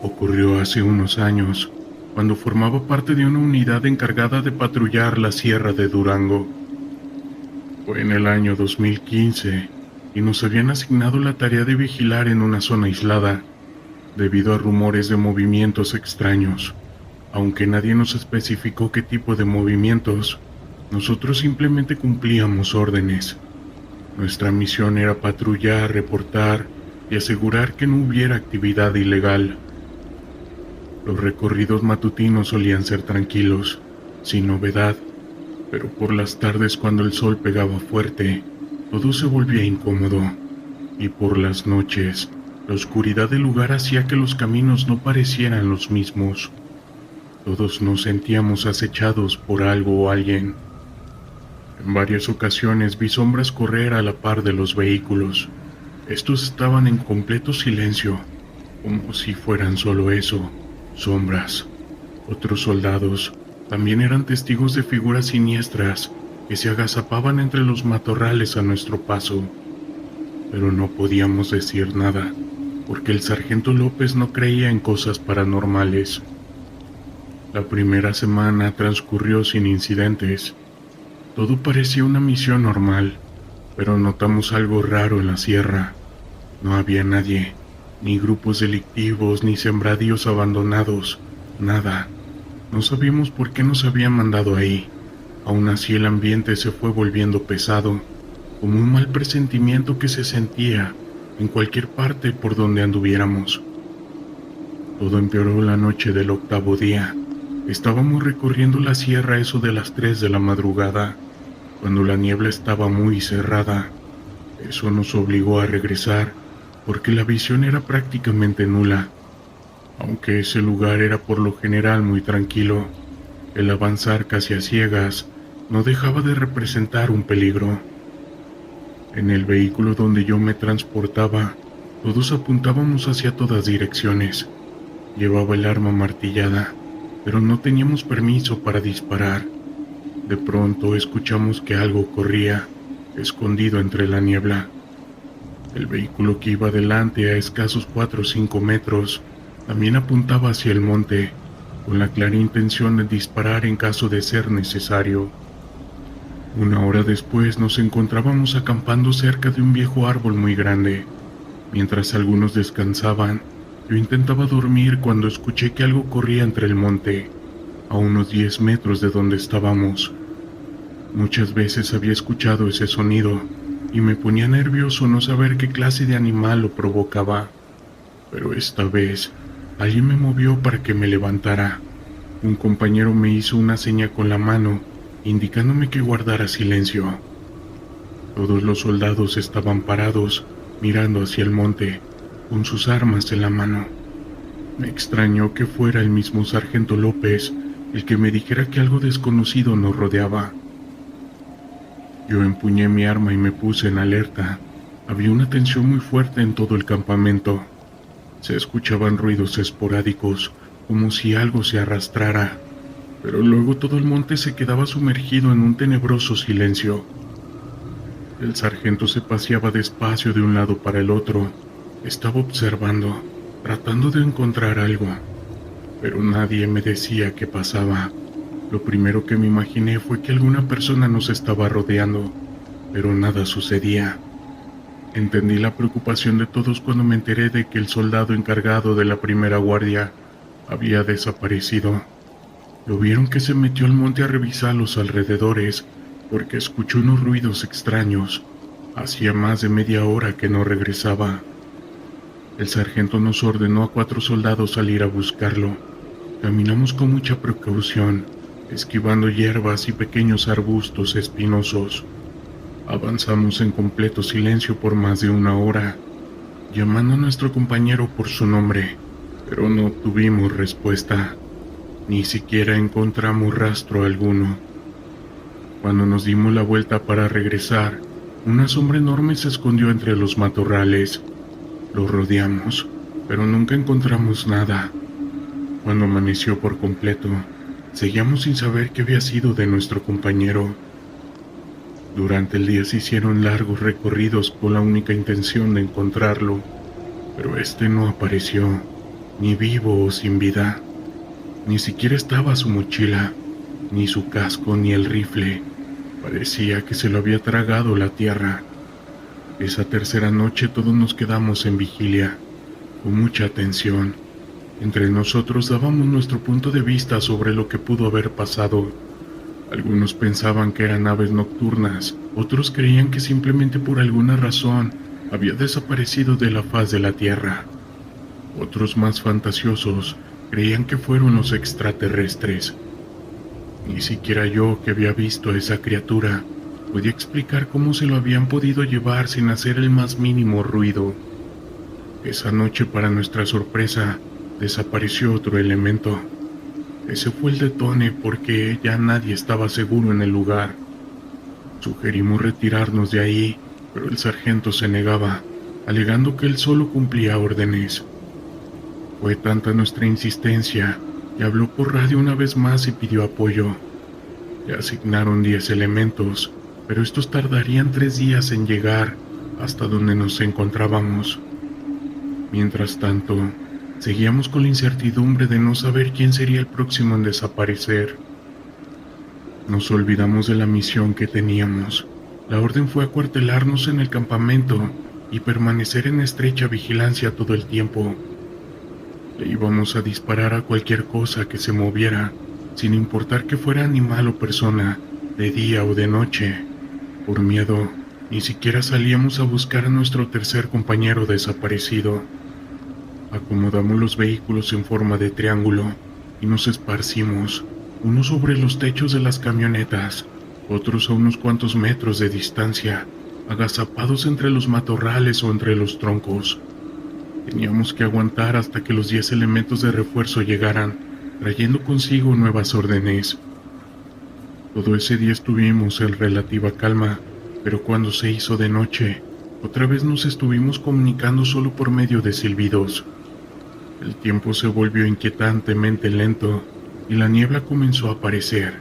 Ocurrió hace unos años, cuando formaba parte de una unidad encargada de patrullar la Sierra de Durango. Fue en el año 2015 y nos habían asignado la tarea de vigilar en una zona aislada, debido a rumores de movimientos extraños. Aunque nadie nos especificó qué tipo de movimientos, nosotros simplemente cumplíamos órdenes. Nuestra misión era patrullar, reportar y asegurar que no hubiera actividad ilegal. Los recorridos matutinos solían ser tranquilos, sin novedad, pero por las tardes, cuando el sol pegaba fuerte, todo se volvía incómodo, y por las noches, la oscuridad del lugar hacía que los caminos no parecieran los mismos. Todos nos sentíamos acechados por algo o alguien. En varias ocasiones vi sombras correr a la par de los vehículos. Estos estaban en completo silencio, como si fueran solo eso, sombras. Otros soldados también eran testigos de figuras siniestras que se agazapaban entre los matorrales a nuestro paso. Pero no podíamos decir nada, porque el sargento López no creía en cosas paranormales. La primera semana transcurrió sin incidentes. Todo parecía una misión normal, pero notamos algo raro en la sierra. No había nadie, ni grupos delictivos, ni sembradíos abandonados, nada. No sabíamos por qué nos habían mandado ahí. Aún así el ambiente se fue volviendo pesado, como un mal presentimiento que se sentía en cualquier parte por donde anduviéramos. Todo empeoró la noche del 8º día. Estábamos recorriendo la sierra a eso de las 3 de la madrugada, cuando la niebla estaba muy cerrada. Eso nos obligó a regresar, porque la visión era prácticamente nula. Aunque ese lugar era por lo general muy tranquilo, el avanzar casi a ciegas no dejaba de representar un peligro. En el vehículo donde yo me transportaba, todos apuntábamos hacia todas direcciones. Llevaba el arma martillada, pero no teníamos permiso para disparar. De pronto escuchamos que algo corría, escondido entre la niebla. El vehículo que iba delante, a escasos 4 o 5 metros, también apuntaba hacia el monte, con la clara intención de disparar en caso de ser necesario. Una hora después nos encontrábamos acampando cerca de un viejo árbol muy grande. Mientras algunos descansaban, yo intentaba dormir cuando escuché que algo corría entre el monte, a unos 10 metros de donde estábamos. Muchas veces había escuchado ese sonido y me ponía nervioso no saber qué clase de animal lo provocaba. Pero esta vez, alguien me movió para que me levantara. Un compañero me hizo una seña con la mano, indicándome que guardara silencio. Todos los soldados estaban parados, mirando hacia el monte, con sus armas en la mano. Me extrañó que fuera el mismo sargento López el que me dijera que algo desconocido nos rodeaba. Yo empuñé mi arma y me puse en alerta. Había una tensión muy fuerte en todo el campamento. Se escuchaban ruidos esporádicos, como si algo se arrastrara, pero luego todo el monte se quedaba sumergido en un tenebroso silencio. El sargento se paseaba despacio de un lado para el otro. Estaba observando, tratando de encontrar algo. pero nadie me decía qué pasaba. Lo primero que me imaginé fue que alguna persona nos estaba rodeando, pero nada sucedía. Entendí la preocupación de todos cuando me enteré de que el soldado encargado de la primera guardia había desaparecido. Lo vieron que se metió al monte a revisar los alrededores porque escuchó unos ruidos extraños. Hacía más de media hora que no regresaba. El sargento nos ordenó a 4 soldados salir a buscarlo. Caminamos con mucha precaución, esquivando hierbas y pequeños arbustos espinosos. Avanzamos en completo silencio por más de 1 hora, llamando a nuestro compañero por su nombre, pero no obtuvimos respuesta. Ni siquiera encontramos rastro alguno. Cuando nos dimos la vuelta para regresar, una sombra enorme se escondió entre los matorrales. Lo rodeamos, pero nunca encontramos nada. Cuando amaneció por completo, seguíamos sin saber qué había sido de nuestro compañero. Durante el día se hicieron largos recorridos con la única intención de encontrarlo, pero este no apareció, ni vivo o sin vida. Ni siquiera estaba su mochila, ni su casco, ni el rifle. Parecía que se lo había tragado la tierra. Esa tercera noche todos nos quedamos en vigilia, con mucha atención. Entre nosotros dábamos nuestro punto de vista sobre lo que pudo haber pasado. Algunos pensaban que eran aves nocturnas, otros creían que simplemente por alguna razón había desaparecido de la faz de la tierra. Otros más fantasiosos creían que fueron los extraterrestres. Ni siquiera yo, que había visto a esa criatura, podía explicar cómo se lo habían podido llevar sin hacer el más mínimo ruido. Esa noche, para nuestra sorpresa, desapareció otro elemento. Ese fue el de Tone, porque ya nadie estaba seguro en el lugar. Sugerimos retirarnos de ahí, pero el sargento se negaba, alegando que él solo cumplía órdenes. Fue tanta nuestra insistencia que habló por radio una vez más y pidió apoyo. Le asignaron 10 elementos, pero estos tardarían 3 días en llegar hasta donde nos encontrábamos. Mientras tanto, seguíamos con la incertidumbre de no saber quién sería el próximo en desaparecer. Nos olvidamos de la misión que teníamos. La orden fue acuartelarnos en el campamento y permanecer en estrecha vigilancia todo el tiempo. Le íbamos a disparar a cualquier cosa que se moviera, sin importar que fuera animal o persona, de día o de noche. Por miedo, ni siquiera salíamos a buscar a nuestro tercer compañero desaparecido. Acomodamos los vehículos en forma de triángulo y nos esparcimos, unos sobre los techos de las camionetas, otros a unos cuantos metros de distancia, agazapados entre los matorrales o entre los troncos. Teníamos que aguantar hasta que los 10 elementos de refuerzo llegaran, trayendo consigo nuevas órdenes. Todo ese día estuvimos en relativa calma, pero cuando se hizo de noche, otra vez nos estuvimos comunicando solo por medio de silbidos. El tiempo se volvió inquietantemente lento y la niebla comenzó a aparecer.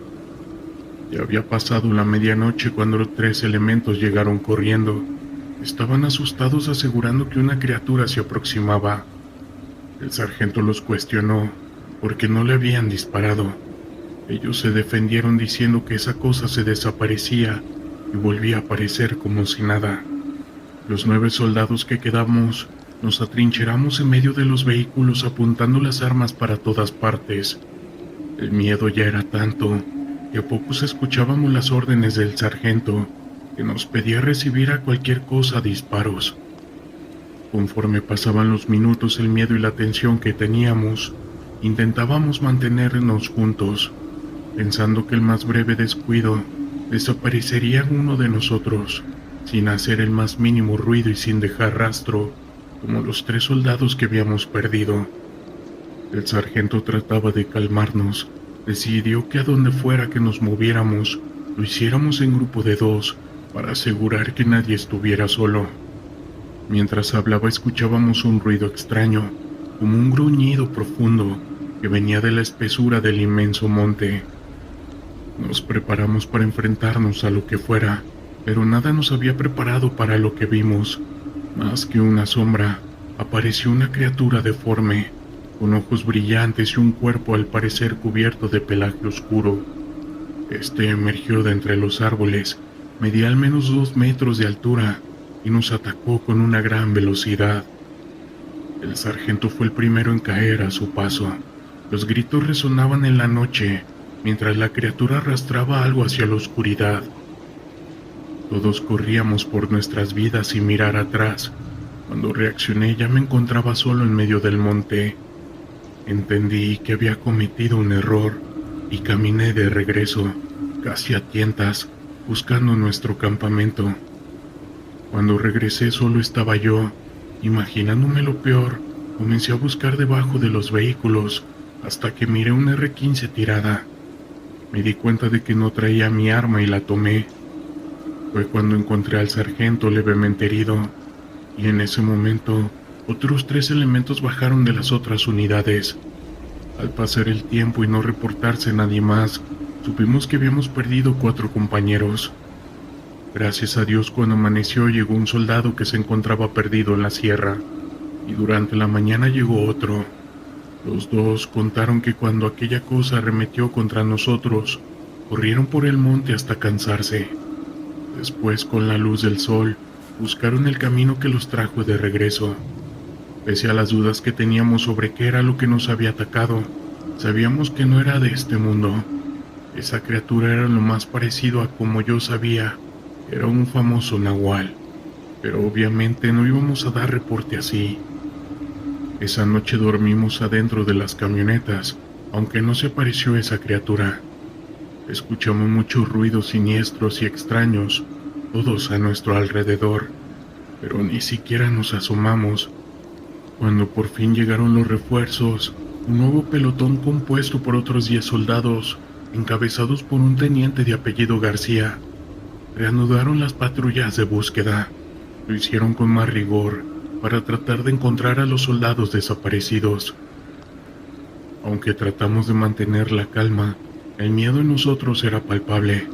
Ya había pasado la medianoche cuando los 3 elementos llegaron corriendo. Estaban asustados, asegurando que una criatura se aproximaba. El sargento los cuestionó porque no le habían disparado. Ellos se defendieron diciendo que esa cosa se desaparecía y volvía a aparecer como si nada. Los 9 soldados que quedamos nos atrincheramos en medio de los vehículos apuntando las armas para todas partes. El miedo ya era tanto que a pocos escuchábamos las órdenes del sargento, que nos pedía recibir a cualquier cosa disparos. Conforme pasaban los minutos, el miedo y la tensión que teníamos, intentábamos mantenernos juntos, pensando que el más breve descuido desaparecería uno de nosotros, sin hacer el más mínimo ruido y sin dejar rastro, como los 3 soldados que habíamos perdido. El sargento trataba de calmarnos. Decidió que a donde fuera que nos moviéramos, lo hiciéramos en grupo de 2, para asegurar que nadie estuviera solo. Mientras hablaba escuchábamos un ruido extraño, como un gruñido profundo que venía de la espesura del inmenso monte. Nos preparamos para enfrentarnos a lo que fuera, pero nada nos había preparado para lo que vimos. Más que una sombra, apareció una criatura deforme. con ojos brillantes y un cuerpo al parecer cubierto de pelaje oscuro. Este emergió de entre los árboles, medía al menos 2 metros de altura y nos atacó con una gran velocidad. El sargento fue el primero en caer a su paso. Los gritos resonaban en la noche, mientras la criatura arrastraba algo hacia la oscuridad. Todos corríamos por nuestras vidas sin mirar atrás. Cuando reaccioné ya me encontraba solo en medio del monte. Entendí que había cometido un error y caminé de regreso, casi a tientas, buscando nuestro campamento. Cuando regresé solo estaba yo. Imaginándome lo peor, comencé a buscar debajo de los vehículos hasta que miré una R-15 tirada. Me di cuenta de que no traía mi arma y la tomé. Fue cuando encontré al sargento levemente herido, y en ese momento otros 3 elementos bajaron de las otras unidades. Al pasar el tiempo y no reportarse nadie más, supimos que habíamos perdido 4 compañeros. Gracias a Dios, cuando amaneció llegó un soldado que se encontraba perdido en la sierra, y durante la mañana llegó otro. Los dos contaron que cuando aquella cosa arremetió contra nosotros, corrieron por el monte hasta cansarse. Después, con la luz del sol, buscaron el camino que los trajo de regreso. Pese a las dudas que teníamos sobre qué era lo que nos había atacado, sabíamos que no era de este mundo. Esa criatura era lo más parecido a como yo sabía. Era un famoso nahual, pero obviamente no íbamos a dar reporte así. Esa noche dormimos adentro de las camionetas, aunque no se apareció esa criatura. Escuchamos muchos ruidos siniestros y extraños, todos a nuestro alrededor, pero ni siquiera nos asomamos. Cuando por fin llegaron los refuerzos, un nuevo pelotón compuesto por otros 10 soldados, encabezados por un teniente de apellido García, reanudaron las patrullas de búsqueda. Lo hicieron con más rigor para tratar de encontrar a los soldados desaparecidos. Aunque tratamos de mantener la calma, el miedo en nosotros era palpable.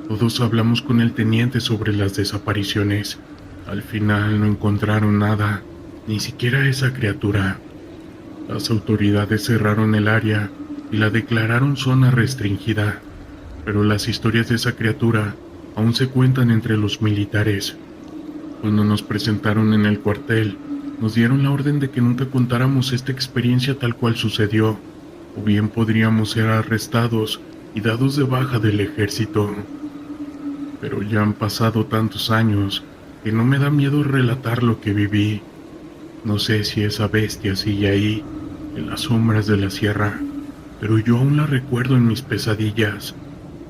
Todos hablamos con el teniente sobre las desapariciones. Al final no encontraron nada, ni siquiera esa criatura. Las autoridades cerraron el área y la declararon zona restringida, pero las historias de esa criatura aún se cuentan entre los militares. Cuando nos presentaron en el cuartel, nos dieron la orden de que nunca contáramos esta experiencia tal cual sucedió, o bien podríamos ser arrestados y dados de baja del ejército. Pero ya han pasado tantos años que no me da miedo relatar lo que viví. No sé si esa bestia sigue ahí, en las sombras de la sierra, pero yo aún la recuerdo en mis pesadillas.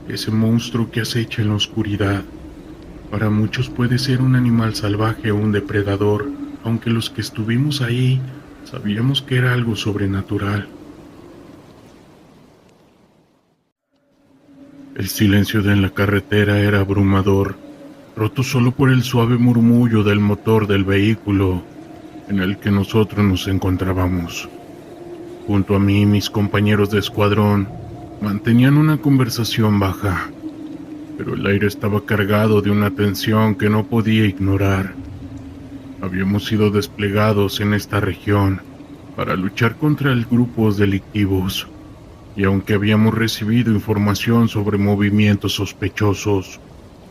Ese monstruo que acecha en la oscuridad. Para muchos puede ser un animal salvaje o un depredador, aunque los que estuvimos ahí sabíamos que era algo sobrenatural. El silencio de la carretera era abrumador, roto solo por el suave murmullo del motor del vehículo en el que nosotros nos encontrábamos. Junto a mí, mis compañeros de escuadrón mantenían una conversación baja, pero el aire estaba cargado de una tensión que no podía ignorar. Habíamos sido desplegados en esta región para luchar contra grupos delictivos, y aunque habíamos recibido información sobre movimientos sospechosos,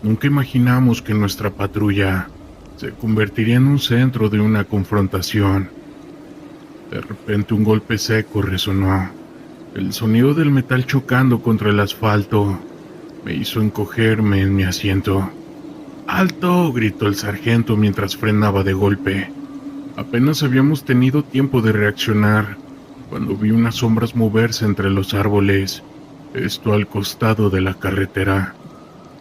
nunca imaginamos que nuestra patrulla se convertiría en un centro de una confrontación. De repente un golpe seco resonó. El sonido del metal chocando contra el asfalto me hizo encogerme en mi asiento. ¡Alto!, gritó el sargento mientras frenaba de golpe. Apenas habíamos tenido tiempo de reaccionar cuando vi unas sombras moverse entre los árboles, esto al costado de la carretera.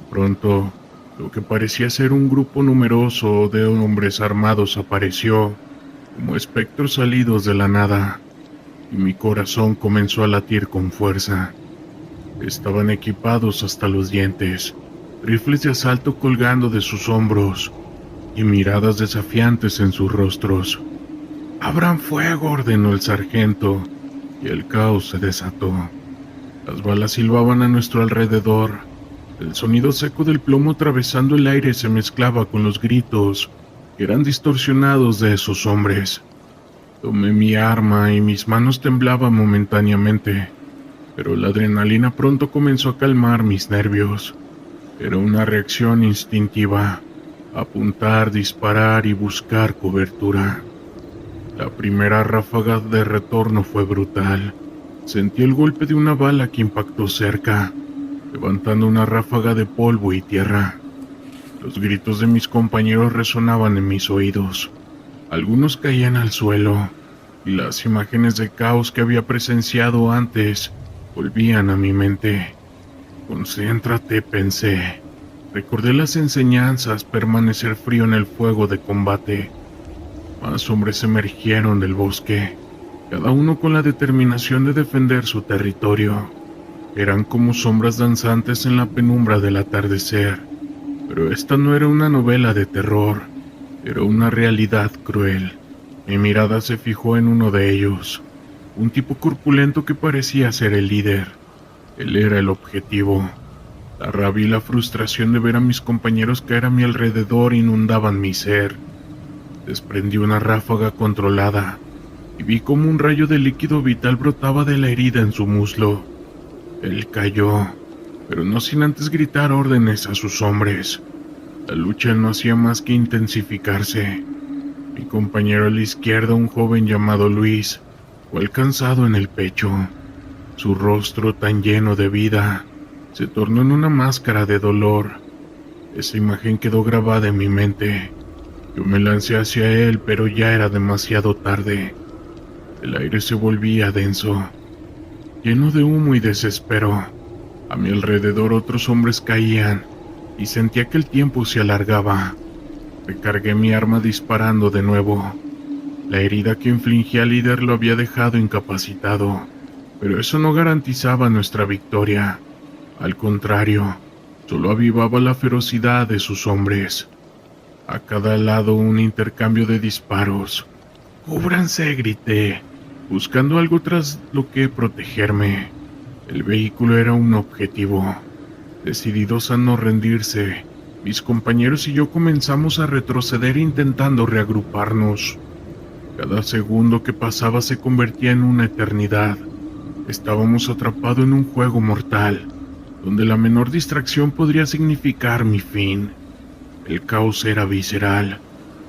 Pronto, lo que parecía ser un grupo numeroso de hombres armados apareció, como espectros salidos de la nada, y mi corazón comenzó a latir con fuerza. Estaban equipados hasta los dientes, rifles de asalto colgando de sus hombros y miradas desafiantes en sus rostros. «¡Abran fuego!», ordenó el sargento, y el caos se desató. Las balas silbaban a nuestro alrededor. El sonido seco del plomo atravesando el aire se mezclaba con los gritos que eran distorsionados de esos hombres. Tomé mi arma y mis manos temblaban momentáneamente, pero la adrenalina pronto comenzó a calmar mis nervios. Era una reacción instintiva: apuntar, disparar y buscar cobertura. La primera ráfaga de retorno fue brutal. Sentí el golpe de una bala que impactó cerca, levantando una ráfaga de polvo y tierra. Los gritos de mis compañeros resonaban en mis oídos. Algunos caían al suelo, y las imágenes de caos que había presenciado antes volvían a mi mente. Concéntrate, pensé. Recordé las enseñanzas: permanecer frío en el fuego de combate. Más hombres emergieron del bosque, cada uno con la determinación de defender su territorio. Eran como sombras danzantes en la penumbra del atardecer, pero esta no era una novela de terror, era una realidad cruel. Mi mirada se fijó en uno de ellos, un tipo corpulento que parecía ser el líder. Él era el objetivo. La rabia y la frustración de ver a mis compañeros caer a mi alrededor inundaban mi ser. Desprendí una ráfaga controlada y vi como un rayo de líquido vital brotaba de la herida en su muslo. Él cayó, pero no sin antes gritar órdenes a sus hombres. La lucha no hacía más que intensificarse. Mi compañero a la izquierda, un joven llamado Luis, fue alcanzado en el pecho. Su rostro, tan lleno de vida, se tornó en una máscara de dolor. Esa imagen quedó grabada en mi mente. Yo me lancé hacia él, pero ya era demasiado tarde. El aire se volvía denso, lleno de humo y desespero. A mi alrededor otros hombres caían, y sentía que el tiempo se alargaba. Recargué mi arma disparando de nuevo. La herida que infligí al líder lo había dejado incapacitado, pero eso no garantizaba nuestra victoria. Al contrario, solo avivaba la ferocidad de sus hombres. A cada lado un intercambio de disparos. ¡Cúbranse!, grité, buscando algo tras lo que protegerme. El vehículo era un objetivo. Decididos a no rendirse, mis compañeros y yo comenzamos a retroceder intentando reagruparnos. Cada segundo que pasaba se convertía en una eternidad. Estábamos atrapados en un juego mortal, donde la menor distracción podría significar mi fin. El caos era visceral,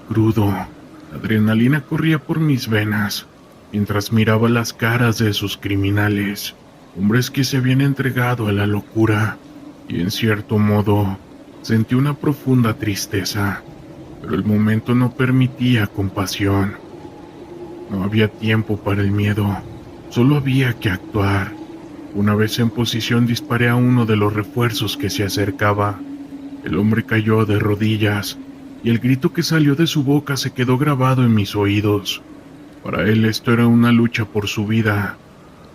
crudo. La adrenalina corría por mis venas, mientras miraba las caras de esos criminales, hombres que se habían entregado a la locura, y en cierto modo sentí una profunda tristeza, pero el momento no permitía compasión. No había tiempo para el miedo, solo había que actuar. Una vez en posición disparé a uno de los refuerzos que se acercaba. El hombre cayó de rodillas, y el grito que salió de su boca se quedó grabado en mis oídos. Para él esto era una lucha por su vida,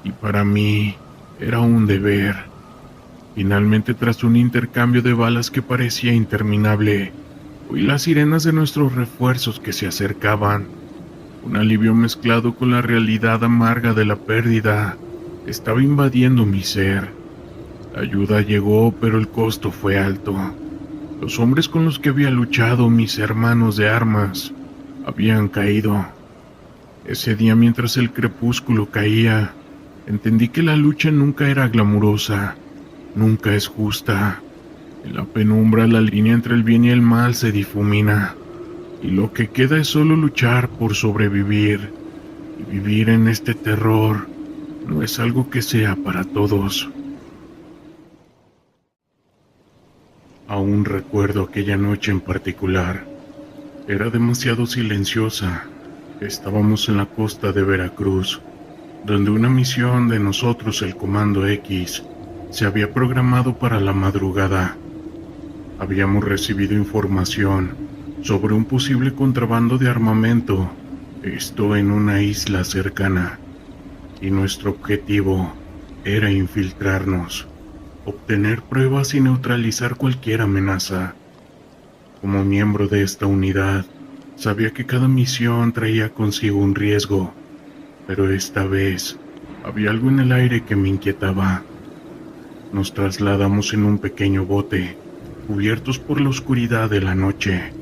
y para mí era un deber. Finalmente, tras un intercambio de balas que parecía interminable, oí las sirenas de nuestros refuerzos que se acercaban. Un alivio mezclado con la realidad amarga de la pérdida estaba invadiendo mi ser. La ayuda llegó, pero el costo fue alto. Los hombres con los que había luchado, mis hermanos de armas, habían caído. Ese día, mientras el crepúsculo caía, entendí que la lucha nunca era glamurosa, nunca es justa. En la penumbra, la línea entre el bien y el mal se difumina, y lo que queda es solo luchar por sobrevivir. Y vivir en este terror no es algo que sea para todos. Aún recuerdo aquella noche en particular. Era demasiado silenciosa. Estábamos en la costa de Veracruz, donde una misión de nosotros, el Comando X, se había programado para la madrugada. Habíamos recibido información sobre un posible contrabando de armamento, esto en una isla cercana, y nuestro objetivo era infiltrarnos, obtener pruebas y neutralizar cualquier amenaza. Como miembro de esta unidad, sabía que cada misión traía consigo un riesgo, pero esta vez había algo en el aire que me inquietaba. Nos trasladamos en un pequeño bote, cubiertos por la oscuridad de la noche.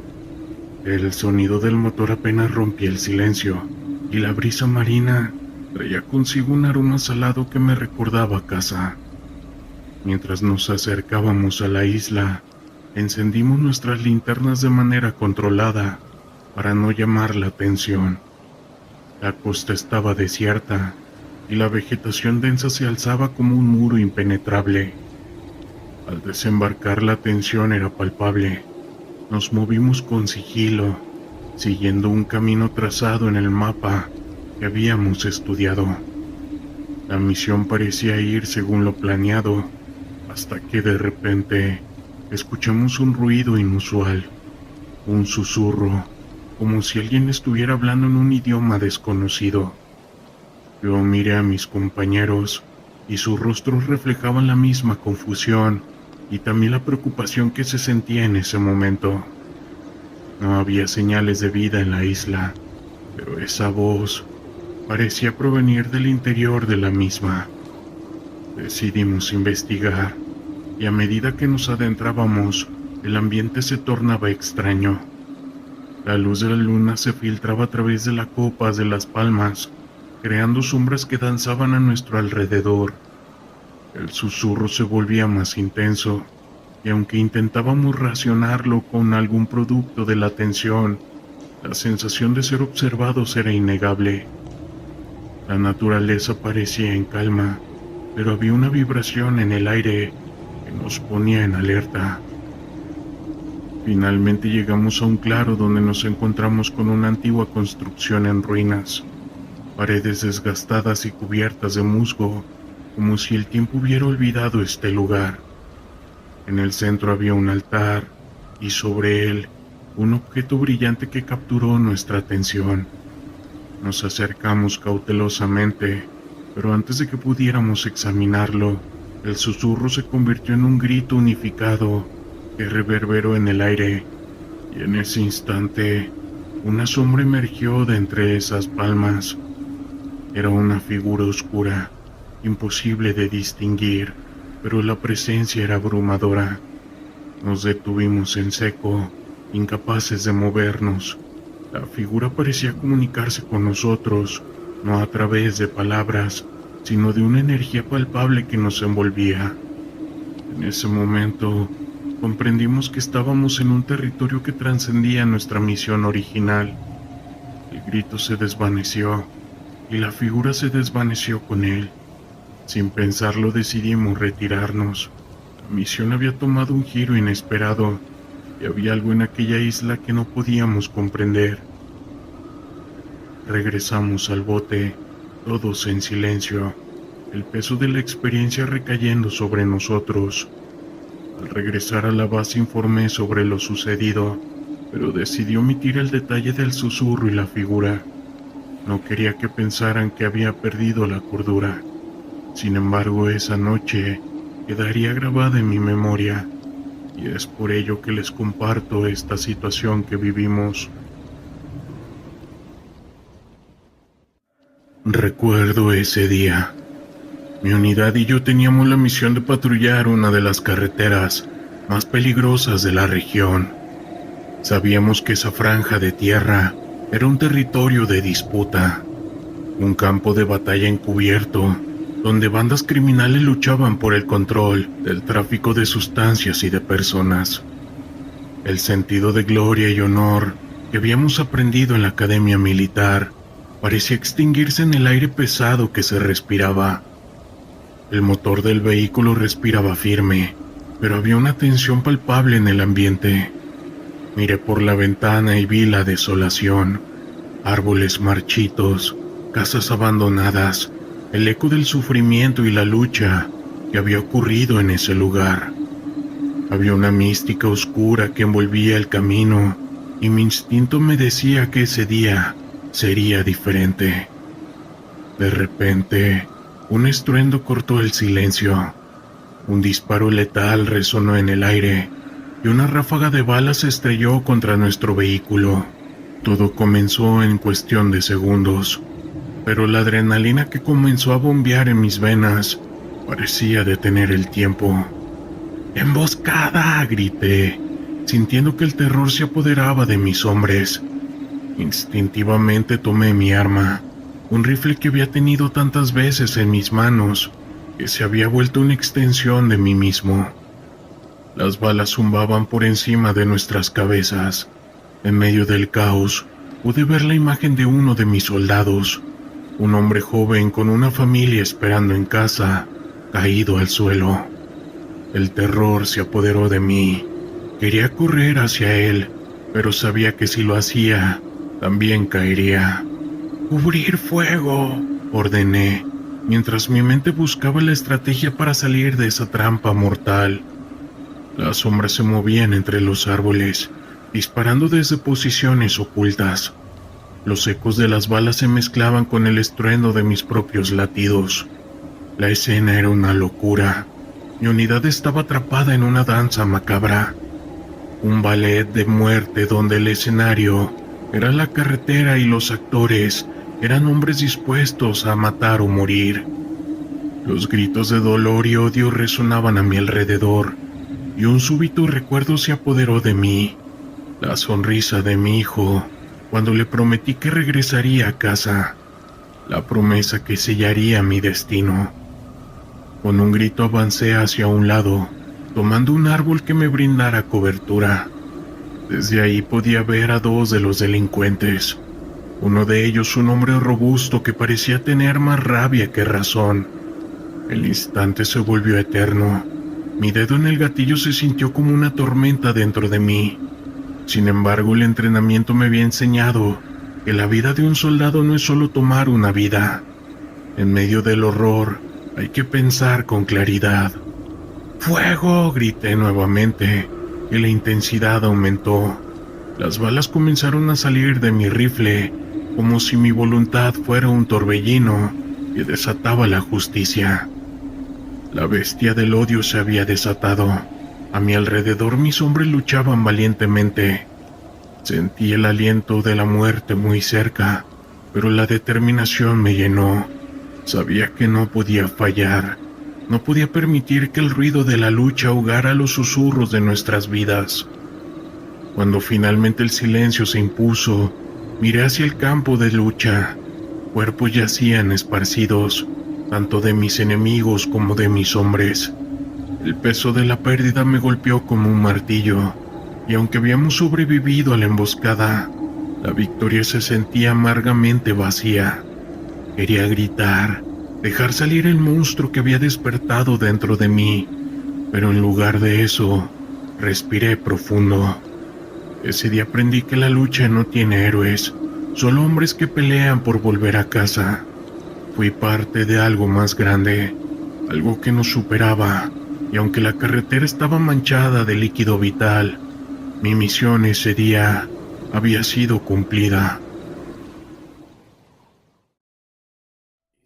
El sonido del motor apenas rompía el silencio, y la brisa marina traía consigo un aroma salado que me recordaba a casa. Mientras nos acercábamos a la isla, encendimos nuestras linternas de manera controlada para no llamar la atención. La costa estaba desierta y la vegetación densa se alzaba como un muro impenetrable. Al desembarcar la tensión era palpable. Nos movimos con sigilo, siguiendo un camino trazado en el mapa que habíamos estudiado. La misión parecía ir según lo planeado, hasta que de repente escuchamos un ruido inusual, un susurro, como si alguien estuviera hablando en un idioma desconocido. Yo miré a mis compañeros y sus rostros reflejaban la misma confusión y también la preocupación que se sentía en ese momento. No había señales de vida en la isla, pero esa voz parecía provenir del interior de la misma. Decidimos investigar, y a medida que nos adentrábamos, el ambiente se tornaba extraño. La luz de la luna se filtraba a través de las copas de las palmas, creando sombras que danzaban a nuestro alrededor. El susurro se volvía más intenso, y aunque intentábamos racionarlo con algún producto de la atención, la sensación de ser observados era innegable. La naturaleza parecía en calma, pero había una vibración en el aire que nos ponía en alerta. Finalmente llegamos a un claro donde nos encontramos con una antigua construcción en ruinas, paredes desgastadas y cubiertas de musgo, como si el tiempo hubiera olvidado este lugar. En el centro había un altar, y sobre él, un objeto brillante que capturó nuestra atención. Nos acercamos cautelosamente, pero antes de que pudiéramos examinarlo, el susurro se convirtió en un grito unificado que reverberó en el aire, y en ese instante, una sombra emergió de entre esas palmas. Era una figura oscura, imposible de distinguir, pero la presencia era abrumadora. Nos detuvimos en seco, incapaces de movernos. La figura parecía comunicarse con nosotros, no a través de palabras, sino de una energía palpable que nos envolvía. En ese momento, comprendimos que estábamos en un territorio que trascendía nuestra misión original. El grito se desvaneció, y la figura se desvaneció con él. Sin pensarlo decidimos retirarnos. La misión había tomado un giro inesperado, y había algo en aquella isla que no podíamos comprender. Regresamos al bote, todos en silencio, el peso de la experiencia recayendo sobre nosotros. Al regresar a la base informé sobre lo sucedido, pero decidí omitir el detalle del susurro y la figura. No quería que pensaran que había perdido la cordura. Sin embargo, esa noche quedaría grabada en mi memoria, y es por ello que les comparto esta situación que vivimos. Recuerdo ese día. Mi unidad y yo teníamos la misión de patrullar una de las carreteras más peligrosas de la región. Sabíamos que esa franja de tierra era un territorio de disputa, un campo de batalla encubierto, donde bandas criminales luchaban por el control del tráfico de sustancias y de personas. El sentido de gloria y honor que habíamos aprendido en la academia militar parecía extinguirse en el aire pesado que se respiraba. El motor del vehículo respiraba firme, pero había una tensión palpable en el ambiente. Miré por la ventana y vi la desolación, árboles marchitos, casas abandonadas, el eco del sufrimiento y la lucha que había ocurrido en ese lugar. Había una mística oscura que envolvía el camino, y mi instinto me decía que ese día sería diferente. De repente, un estruendo cortó el silencio. Un disparo letal resonó en el aire, y una ráfaga de balas se estrelló contra nuestro vehículo. Todo comenzó en cuestión de segundos, pero la adrenalina que comenzó a bombear en mis venas parecía detener el tiempo. ¡Emboscada!, grité, sintiendo que el terror se apoderaba de mis hombres. Instintivamente tomé mi arma, un rifle que había tenido tantas veces en mis manos, que se había vuelto una extensión de mí mismo. Las balas zumbaban por encima de nuestras cabezas. En medio del caos, pude ver la imagen de uno de mis soldados, un hombre joven con una familia esperando en casa, caído al suelo. El terror se apoderó de mí. Quería correr hacia él, pero sabía que si lo hacía, también caería. «¡Cubrir fuego!», ordené, mientras mi mente buscaba la estrategia para salir de esa trampa mortal. Las sombras se movían entre los árboles, disparando desde posiciones ocultas. Los ecos de las balas se mezclaban con el estruendo de mis propios latidos. La escena era una locura. Mi unidad estaba atrapada en una danza macabra. Un ballet de muerte donde el escenario era la carretera y los actores eran hombres dispuestos a matar o morir. Los gritos de dolor y odio resonaban a mi alrededor, y un súbito recuerdo se apoderó de mí. La sonrisa de mi hijo, cuando le prometí que regresaría a casa. La promesa que sellaría mi destino. Con un grito avancé hacia un lado, tomando un árbol que me brindara cobertura. Desde ahí podía ver a dos de los delincuentes. Uno de ellos un hombre robusto que parecía tener más rabia que razón. El instante se volvió eterno. Mi dedo en el gatillo se sintió como una tormenta dentro de mí. Sin embargo, el entrenamiento me había enseñado que la vida de un soldado no es solo tomar una vida. En medio del horror, hay que pensar con claridad. «¡Fuego!», grité nuevamente, y la intensidad aumentó. Las balas comenzaron a salir de mi rifle, como si mi voluntad fuera un torbellino que desataba la justicia. La bestia del odio se había desatado. A mi alrededor mis hombres luchaban valientemente. Sentí el aliento de la muerte muy cerca, pero la determinación me llenó. Sabía que no podía fallar. No podía permitir que el ruido de la lucha ahogara los susurros de nuestras vidas. Cuando finalmente el silencio se impuso, miré hacia el campo de lucha. Cuerpos yacían esparcidos, tanto de mis enemigos como de mis hombres. El peso de la pérdida me golpeó como un martillo, y aunque habíamos sobrevivido a la emboscada, la victoria se sentía amargamente vacía. Quería gritar, dejar salir el monstruo que había despertado dentro de mí, pero en lugar de eso, respiré profundo. Ese día aprendí que la lucha no tiene héroes, solo hombres que pelean por volver a casa. Fui parte de algo más grande, algo que nos superaba, y aunque la carretera estaba manchada de líquido vital, mi misión ese día había sido cumplida.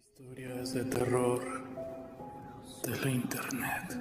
Historias de terror de la internet.